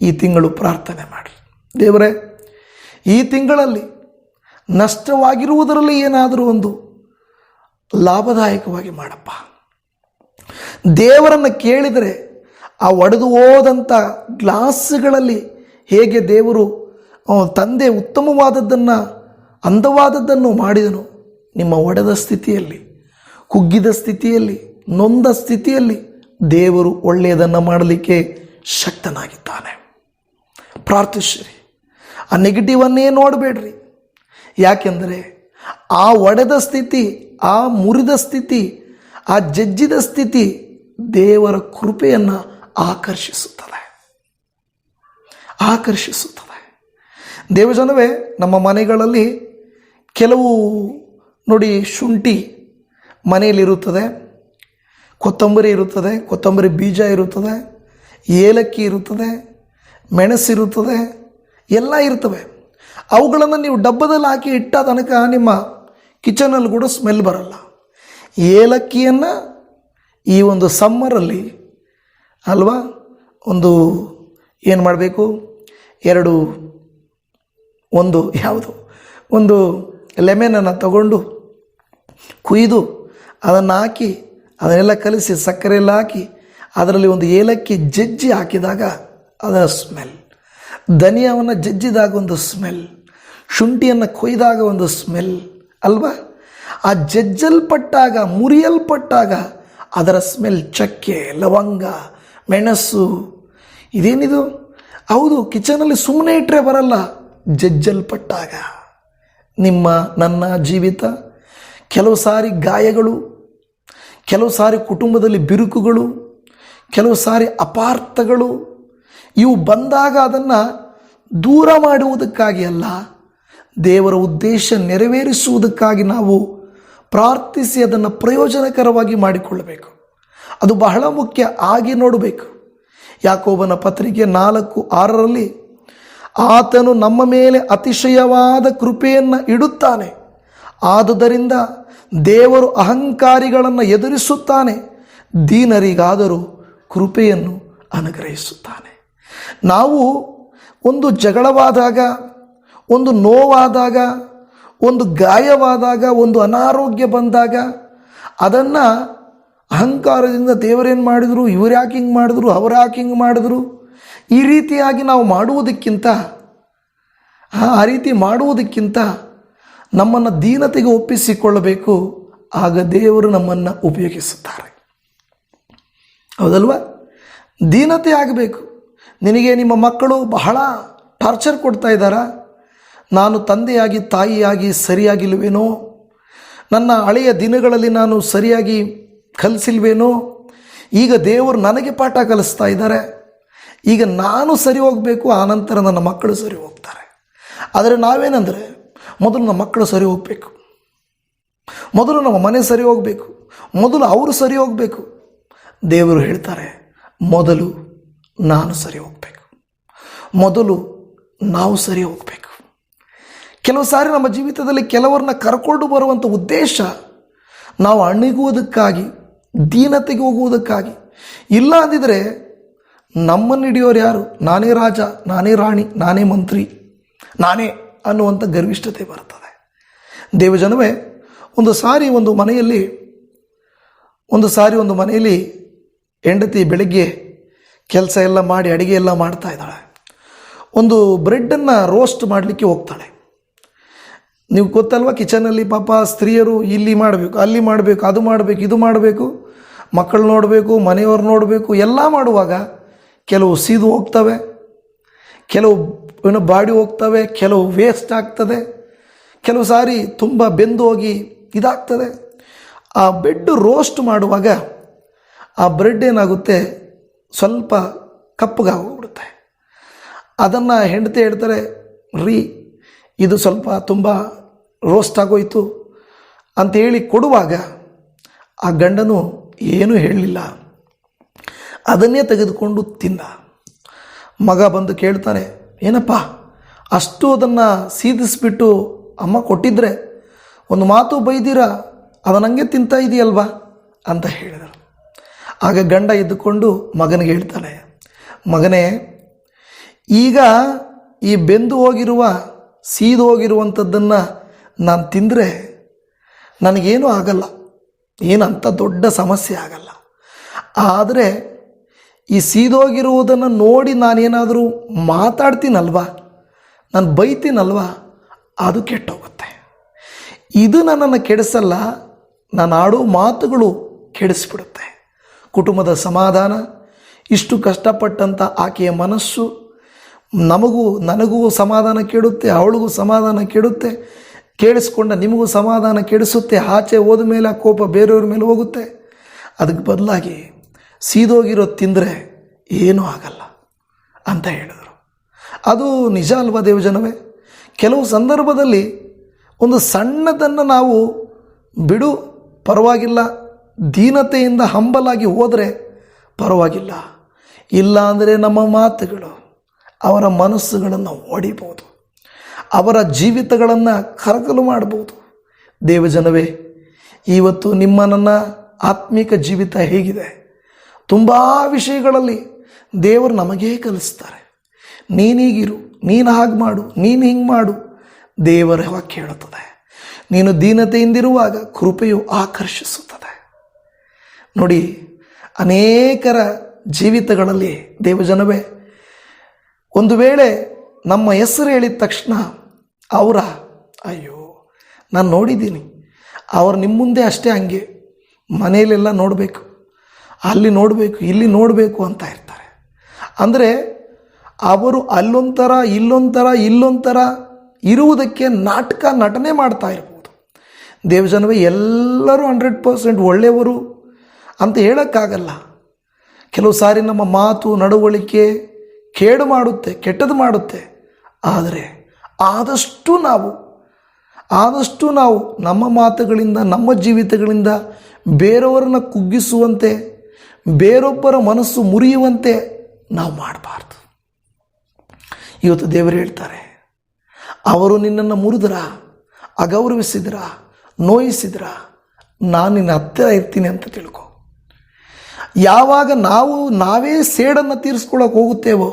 ಈ ತಿಂಗಳು ಪ್ರಾರ್ಥನೆ ಮಾಡಿ, ದೇವರೇ, ಈ ತಿಂಗಳಲ್ಲಿ ನಷ್ಟವಾಗಿರುವುದರಲ್ಲಿ ಏನಾದರೂ ಒಂದು ಲಾಭದಾಯಕವಾಗಿ ಮಾಡಪ್ಪ. ದೇವರನ್ನು ಕೇಳಿದರೆ ಆ ಒಡೆದು ಹೋದಂಥ ಗ್ಲಾಸ್ಗಳಲ್ಲಿ ಹೇಗೆ ದೇವರು ತಂದೆ ಉತ್ತಮವಾದದ್ದನ್ನು, ಅಂದವಾದದ್ದನ್ನು ಮಾಡಿದನು, ನಿಮ್ಮ ಒಡೆದ ಸ್ಥಿತಿಯಲ್ಲಿ, ಕುಗ್ಗಿದ ಸ್ಥಿತಿಯಲ್ಲಿ, ನೊಂದ ಸ್ಥಿತಿಯಲ್ಲಿ ದೇವರು ಒಳ್ಳೆಯದನ್ನು ಮಾಡಲಿಕ್ಕೆ ಶಕ್ತನಾಗಿದ್ದಾನೆ. ಪ್ರಾರ್ಥಿಸಿರಿ, ಆ ನೆಗೆಟಿವನ್ನೇ ನೋಡಬೇಡ್ರಿ. ಯಾಕೆಂದರೆ ಆ ಒಡೆದ ಸ್ಥಿತಿ, ಆ ಮುರಿದ ಸ್ಥಿತಿ, ಆ ಜಜ್ಜಿದ ಸ್ಥಿತಿ ದೇವರ ಕೃಪೆಯನ್ನು ಆಕರ್ಷಿಸುತ್ತದೆ. ದೇವಜನವೇ, ನಮ್ಮ ಮನೆಗಳಲ್ಲಿ ಕೆಲವು ನೋಡಿ, ಶುಂಠಿ ಮನೆಯಲ್ಲಿರುತ್ತದೆ, ಕೊತ್ತಂಬರಿ ಇರುತ್ತದೆ, ಕೊತ್ತಂಬರಿ ಬೀಜ ಇರುತ್ತದೆ, ಏಲಕ್ಕಿ ಇರುತ್ತದೆ, ಮೆಣಸಿರುತ್ತದೆ, ಎಲ್ಲ ಇರ್ತವೆ. ಅವುಗಳನ್ನು ನೀವು ಡಬ್ಬದಲ್ಲಿ ಹಾಕಿ ಇಟ್ಟ ತನಕ ನಿಮ್ಮ ಕಿಚನಲ್ಲಿ ಕೂಡ ಸ್ಮೆಲ್ ಬರಲ್ಲ. ಏಲಕ್ಕಿಯನ್ನು ಈ ಒಂದು ಸಮ್ಮರಲ್ಲಿ ಅಲ್ವಾ, ಏನು ಮಾಡಬೇಕು, ಒಂದು ಲೆಮನನ್ನು ತಗೊಂಡು ಕುಯ್ದು ಅದನ್ನು ಹಾಕಿ ಅದನ್ನೆಲ್ಲ ಕಲಿಸಿ ಸಕ್ಕರೆ ಎಲ್ಲ ಹಾಕಿ ಅದರಲ್ಲಿ ಒಂದು ಏಲಕ್ಕಿ ಜಜ್ಜಿ ಹಾಕಿದಾಗ ಅದರ ಸ್ಮೆಲ್, ಧನಿಯಾವನ್ನು ಜಜ್ಜಿದಾಗ ಒಂದು ಸ್ಮೆಲ್, ಶುಂಠಿಯನ್ನು ಕೊಯ್ದಾಗ ಒಂದು ಸ್ಮೆಲ್ ಅಲ್ವಾ. ಆ ಜಜ್ಜಲ್ಪಟ್ಟಾಗ, ಮುರಿಯಲ್ಪಟ್ಟಾಗ ಅದರ ಸ್ಮೆಲ್, ಚಕ್ಕೆ, ಲವಂಗ, ಮೆಣಸು, ಇದೇನಿದು? ಹೌದು, ಕಿಚನಲ್ಲಿ ಸುಮ್ಮನೆ ಇಟ್ಟರೆ ಬರಲ್ಲ, ಜಜ್ಜಲ್ಪಟ್ಟಾಗ. ನಿಮ್ಮ ನನ್ನ ಜೀವಿತ ಕೆಲವು ಸಾರಿ ಗಾಯಗಳು, ಕೆಲವು ಸಾರಿ ಕುಟುಂಬದಲ್ಲಿ ಬಿರುಕುಗಳು, ಕೆಲವು ಸಾರಿ ಅಪಾರ್ಥಗಳು ಇವು ಬಂದಾಗ ಅದನ್ನು ದೂರ ಮಾಡುವುದಕ್ಕಾಗಿ ಅಲ್ಲ, ದೇವರ ಉದ್ದೇಶ ನೆರವೇರಿಸುವುದಕ್ಕಾಗಿ ನಾವು ಪ್ರಾರ್ಥಿಸಿ ಅದನ್ನು ಪ್ರಯೋಜನಕರವಾಗಿ ಮಾಡಿಕೊಳ್ಳಬೇಕು. ಅದು ಬಹಳ ಮುಖ್ಯ. ಆಗಿ ನೋಡಬೇಕು. ಯಾಕೋಬನ ಪತ್ರಿಕೆ 4:6 ಆತನು ನಮ್ಮ ಮೇಲೆ ಅತಿಶಯವಾದ ಕೃಪೆಯನ್ನು ಇಡುತ್ತಾನೆ, ಆದುದರಿಂದ ದೇವರು ಅಹಂಕಾರಿಗಳನ್ನು ಎದುರಿಸುತ್ತಾನೆ, ದೀನರಿಗಾದರೂ ಕೃಪೆಯನ್ನು ಅನುಗ್ರಹಿಸುತ್ತಾನೆ. ನಾವು ಒಂದು ಜಗಳವಾದಾಗ, ಒಂದು ನೋವಾದಾಗ, ಒಂದು ಗಾಯವಾದಾಗ, ಒಂದು ಅನಾರೋಗ್ಯ ಬಂದಾಗ ಅದನ್ನು ಅಹಂಕಾರದಿಂದ ದೇವರೇನು ಮಾಡಿದ್ರು, ಇವರು ಯಾಕೆ ಹಿಂಗೆ ಮಾಡಿದ್ರು, ಅವರು ಯಾಕೆ ಹಿಂಗೆ ಮಾಡಿದ್ರು, ಈ ರೀತಿಯಾಗಿ ನಾವು ಮಾಡುವುದಕ್ಕಿಂತ, ಆ ರೀತಿ ಮಾಡುವುದಕ್ಕಿಂತ ನಮ್ಮನ್ನು ದೀನತೆಗೆ ಒಪ್ಪಿಸಿಕೊಳ್ಳಬೇಕು. ಆಗ ದೇವರು ನಮ್ಮನ್ನು ಉಪಯೋಗಿಸುತ್ತಾರೆ. ಹೌದಲ್ವಾ? ದೀನತೆ ಆಗಬೇಕು. ನಿನಗೆ ನಿಮ್ಮ ಮಕ್ಕಳು ಬಹಳ ಟಾರ್ಚರ್ ಕೊಡ್ತಾ ಇದ್ದಾರಾ? ನಾನು ತಂದೆಯಾಗಿ ತಾಯಿಯಾಗಿ ಸರಿಯಾಗಿಲ್ವೇನೋ, ನನ್ನ ಹಳೆಯ ದಿನಗಳಲ್ಲಿ ನಾನು ಸರಿಯಾಗಿ ಕಲಿಸಿಲ್ವೇನೋ, ಈಗ ದೇವರು ನನಗೆ ಪಾಠ ಕಲಿಸ್ತಾ ಇದ್ದಾರೆ, ಈಗ ನಾನು ಸರಿ ಹೋಗಬೇಕು, ಆನಂತರ ನನ್ನ ಮಕ್ಕಳು ಸರಿ ಹೋಗ್ತಾರೆ. ಆದರೆ ನಾವೇನಂದರೆ, ಮೊದಲು ನಮ್ಮ ಮಕ್ಕಳು ಸರಿ ಹೋಗಬೇಕು, ಮೊದಲು ನಮ್ಮ ಮನೆ ಸರಿ ಹೋಗಬೇಕು, ಮೊದಲು ಅವರು ಸರಿ ಹೋಗಬೇಕು. ದೇವರು ಹೇಳ್ತಾರೆ, ಮೊದಲು ನಾನು ಸರಿ ಹೋಗಬೇಕು, ಮೊದಲು ನಾವು ಸರಿ ಹೋಗಬೇಕು. ಕೆಲವು ಸಾರಿ ನಮ್ಮ ಜೀವಿತದಲ್ಲಿ ಕೆಲವರನ್ನ ಕರ್ಕೊಂಡು ಬರುವಂಥ ಉದ್ದೇಶ ನಾವು ಅಣಿಗುವುದಕ್ಕಾಗಿ, ದೀನತೆಗೆ ಹೋಗುವುದಕ್ಕಾಗಿ. ಇಲ್ಲ ಅಂದಿದ್ರೆ ನಮ್ಮನ್ನು ಹಿಡಿಯೋರು ಯಾರು? ನಾನೇ ರಾಜ, ನಾನೇ ರಾಣಿ, ನಾನೇ ಮಂತ್ರಿ, ನಾನೇ ಅನ್ನುವಂಥ ಗರ್ವಿಷ್ಠತೆ ಬರ್ತದೆ. ದೇವಜನವೇ, ಒಂದು ಸಾರಿ ಒಂದು ಮನೆಯಲ್ಲಿ ಹೆಂಡತಿ ಬೆಳಗ್ಗೆ ಕೆಲಸ ಎಲ್ಲ ಮಾಡಿ ಅಡುಗೆ ಎಲ್ಲ ಮಾಡ್ತಾ ಇದ್ದಾಳೆ. ಒಂದು ಬ್ರೆಡ್ಡನ್ನು ರೋಸ್ಟ್ ಮಾಡಲಿಕ್ಕೆ ಹೋಗ್ತಾಳೆ. ನೀವು ಗೊತ್ತಲ್ವ, ಕಿಚನಲ್ಲಿ ಪಾಪ ಸ್ತ್ರೀಯರು ಇಲ್ಲಿ ಮಾಡಬೇಕು, ಅಲ್ಲಿ ಮಾಡಬೇಕು, ಅದು ಮಾಡಬೇಕು, ಇದು ಮಾಡಬೇಕು, ಮಕ್ಕಳು ನೋಡಬೇಕು, ಮನೆಯವ್ರು ನೋಡಬೇಕು. ಎಲ್ಲ ಮಾಡುವಾಗ ಕೆಲವು ಸೀದು ಹೋಗ್ತವೆ, ಕೆಲವು ಬಾಡಿ ಹೋಗ್ತವೆ, ಕೆಲವು ವೇಸ್ಟ್ ಆಗ್ತದೆ, ಕೆಲವು ಸಾರಿ ತುಂಬ ಬೆಂದು ಹೋಗಿ ಇದಾಗ್ತದೆ. ಆ ಬ್ರೆಡ್ ರೋಸ್ಟ್ ಮಾಡುವಾಗ ಆ ಬ್ರೆಡ್ ಏನಾಗುತ್ತೆ, ಸ್ವಲ್ಪ ಕಪ್ಪಗಾಗೋಗ್ಬಿಡುತ್ತೆ. ಅದನ್ನು ಹೆಂಡತಿ ಹೇಳ್ತಾರೆ, ಇದು ಸ್ವಲ್ಪ ತುಂಬ ರೋಸ್ಟ್ ಆಗೋಯ್ತು ಅಂತೇಳಿ ಕೊಡುವಾಗ ಆ ಗಂಡನು ಏನೂ ಹೇಳಲಿಲ್ಲ, ಅದನ್ನೇ ತೆಗೆದುಕೊಂಡು ತಿಂದ. ಮಗ ಬಂದು ಕೇಳ್ತಾನೆ, ಏನಪ್ಪ ಅಷ್ಟು ಅದನ್ನು ಸೀದಿಸ್ಬಿಟ್ಟು ಅಮ್ಮ ಕೊಟ್ಟಿದ್ರೆ ಒಂದು ಮಾತು ಬೈದಿರಾ, ಅದನ್ನಂಗೆ ತಿಂತಾ ಇದೆಯಲ್ವಾ ಅಂತ ಹೇಳಿದರು. ಆಗ ಗಂಡ ಎದ್ದುಕೊಂಡು ಮಗನಿಗೆ ಹೇಳ್ತಾನೆ, ಮಗನೇ, ಈಗ ಈ ಬೆಂದು ಹೋಗಿರುವ ಸೀದು ಹೋಗಿರುವಂಥದ್ದನ್ನು ನಾನು ತಿಂದರೆ ನನಗೇನೂ ಆಗಲ್ಲ, ಏನಂತ ದೊಡ್ಡ ಸಮಸ್ಯೆ ಆಗಲ್ಲ. ಆದರೆ ಈ ಸೀದೋಗಿರುವುದನ್ನು ನೋಡಿ ನಾನೇನಾದರೂ ಮಾತಾಡ್ತೀನಲ್ವಾ, ನಾನು ಬೈತೀನಲ್ವಾ, ಅದು ಕೆಟ್ಟೋಗುತ್ತೆ. ಇದು ನನ್ನನ್ನು ಕೆಡಿಸಲ್ಲ, ನಾನು ಆಡೋ ಮಾತುಗಳು ಕೆಡಿಸ್ಬಿಡುತ್ತೆ. ಕುಟುಂಬದ ಸಮಾಧಾನ, ಇಷ್ಟು ಕಷ್ಟಪಟ್ಟಂಥ ಆಕೆಯ ಮನಸ್ಸು, ನನಗೂ ಸಮಾಧಾನ ಕೆಡುತ್ತೆ, ಅವಳಿಗೂ ಸಮಾಧಾನ ಕೆಡುತ್ತೆ, ಕೇಳಿಸ್ಕೊಂಡ ನಿಮಗೂ ಸಮಾಧಾನ ಕೆಡಿಸುತ್ತೆ. ಆಚೆ ಹೋದ ಮೇಲೆ ಆ ಕೋಪ ಬೇರೆಯವ್ರ ಮೇಲೆ ಹೋಗುತ್ತೆ. ಅದಕ್ಕೆ ಬದಲಾಗಿ ಸೀದೋಗಿರೋ ತಿಂದರೆ ಏನೂ ಆಗಲ್ಲ ಅಂತ ಹೇಳಿದರು. ಅದು ನಿಜ ಅಲ್ವಾ ದೇವಜನವೇ? ಕೆಲವು ಸಂದರ್ಭದಲ್ಲಿ ಒಂದು ಸಣ್ಣದನ್ನು ನಾವು ಬಿಡು ಪರವಾಗಿಲ್ಲ, ದೀನತೆಯಿಂದ ಹಂಬಲಾಗಿ ಹೋದರೆ ಪರವಾಗಿಲ್ಲ, ಇಲ್ಲ ಅಂದರೆ ನಮ್ಮ ಮಾತುಗಳು ಅವರ ಮನಸ್ಸುಗಳನ್ನು ಒಡಿಬೋದು, ಅವರ ಜೀವಿತಗಳನ್ನು ಕರಕಲು ಮಾಡ್ಬೋದು. ದೇವಜನವೇ, ಇವತ್ತು ನಿಮ್ಮ ನನ್ನ ಆತ್ಮಿಕ ಜೀವಿತ ಹೇಗಿದೆ? ತುಂಬ ವಿಷಯಗಳಲ್ಲಿ ದೇವರು ನಮಗೇ ಕಲಿಸ್ತಾರೆ. ನೀನೀಗಿರು, ನೀನು ಹಾಗೆ ಮಾಡು, ನೀನು ಹಿಂಗೆ ಮಾಡು. ದೇವರ ವಾಕ್ಯ ಹೇಳುತ್ತದೆ, ನೀನು ದೀನತೆಯಿಂದಿರುವಾಗ ಕೃಪೆಯು ಆಕರ್ಷಿಸುತ್ತದೆ. ನೋಡಿ, ಅನೇಕರ ಜೀವಿತಗಳಲ್ಲಿ ದೇವಜನವೇ, ಒಂದು ವೇಳೆ ನಮ್ಮ ಹೆಸರು ಹೇಳಿದ ತಕ್ಷಣ ಅವರ ಅಯ್ಯೋ ನಾನು ನೋಡಿದ್ದೀನಿ, ಅವರು ನಿಮ್ಮ ಮುಂದೆ ಅಷ್ಟೇ ಹಂಗೆ ಮನೆಯಲ್ಲೆಲ್ಲ ನೋಡಬೇಕು, ಅಲ್ಲಿ ನೋಡಬೇಕು, ಇಲ್ಲಿ ನೋಡಬೇಕು ಅಂತ ಇರ್ತಾರೆ. ಅಂದರೆ ಅವರು ಅಲ್ಲೊಂಥರ ಇಲ್ಲೊಂಥರ ಇರುವುದಕ್ಕೆ ನಟನೆ ಮಾಡ್ತಾ ಇರ್ಬೋದು. ದೇವಜನವೇ, ಎಲ್ಲರೂ 100% ಒಳ್ಳೆಯವರು ಅಂತ ಹೇಳೋಕ್ಕಾಗಲ್ಲ. ಕೆಲವು ಸಾರಿ ನಮ್ಮ ಮಾತು ನಡವಳಿಕೆ ಕೇಡು ಮಾಡುತ್ತೆ, ಕೆಟ್ಟದ್ದು ಮಾಡುತ್ತೆ. ಆದರೆ ಆದಷ್ಟು ನಾವು ನಮ್ಮ ಮಾತುಗಳಿಂದ, ನಮ್ಮ ಜೀವಿತಗಳಿಂದ ಬೇರೆಯವರನ್ನು ಕುಗ್ಗಿಸುವಂತೆ, ಬೇರೊಬ್ಬರ ಮನಸ್ಸು ಮುರಿಯುವಂತೆ ನಾವು ಮಾಡಬಾರ್ದು. ಇವತ್ತು ದೇವರು ಹೇಳ್ತಾರೆ, ಅವರು ನಿನ್ನನ್ನು ಮುರಿದ್ರ, ಅಗೌರವಿಸಿದ್ರ, ನೋಯಿಸಿದ್ರ, ನಾನು ನಿನ್ನ ಹತ್ತಿರ ಇರ್ತೀನಿ ಅಂತ ತಿಳ್ಕೊ. ಯಾವಾಗ ನಾವೇ ಸೇಡನ್ನು ತೀರಿಸ್ಕೊಳ್ಳೋಕೆ ಹೋಗುತ್ತೇವೋ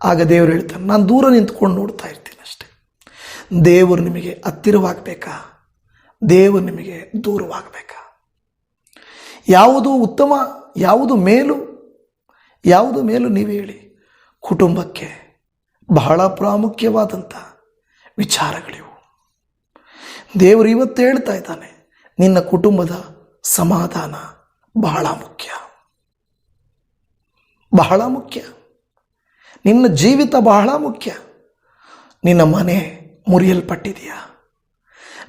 ಆಗ ದೇವರು ಹೇಳ್ತಾನೆ, ನಾನು ದೂರ ನಿಂತ್ಕೊಂಡು ನೋಡ್ತಾ ಇರ್ತೀನಿ ಅಷ್ಟೆ. ದೇವರು ನಿಮಗೆ ಹತ್ತಿರವಾಗಬೇಕಾ? ದೇವರು ನಿಮಗೆ ದೂರವಾಗಬೇಕಾ? ಯಾವುದು ಉತ್ತಮ, ಯಾವುದು ಮೇಲು, ಯಾವುದು ಮೇಲು ನೀವೇ ಹೇಳಿ. ಕುಟುಂಬಕ್ಕೆ ಬಹಳ ಪ್ರಾಮುಖ್ಯವಾದಂಥ ವಿಚಾರಗಳಿವು. ದೇವರು ಇವತ್ತು ಹೇಳ್ತಾ ಇದ್ದಾನೆ, ನಿನ್ನ ಕುಟುಂಬದ ಸಮಾಧಾನ ಬಹಳ ಮುಖ್ಯ, ಬಹಳ ಮುಖ್ಯ. ನಿನ್ನ ಜೀವಿತ ಬಹಳ ಮುಖ್ಯ. ನಿನ್ನ ಮನೆ ಮುರಿಯಲ್ಪಟ್ಟಿದೆಯಾ?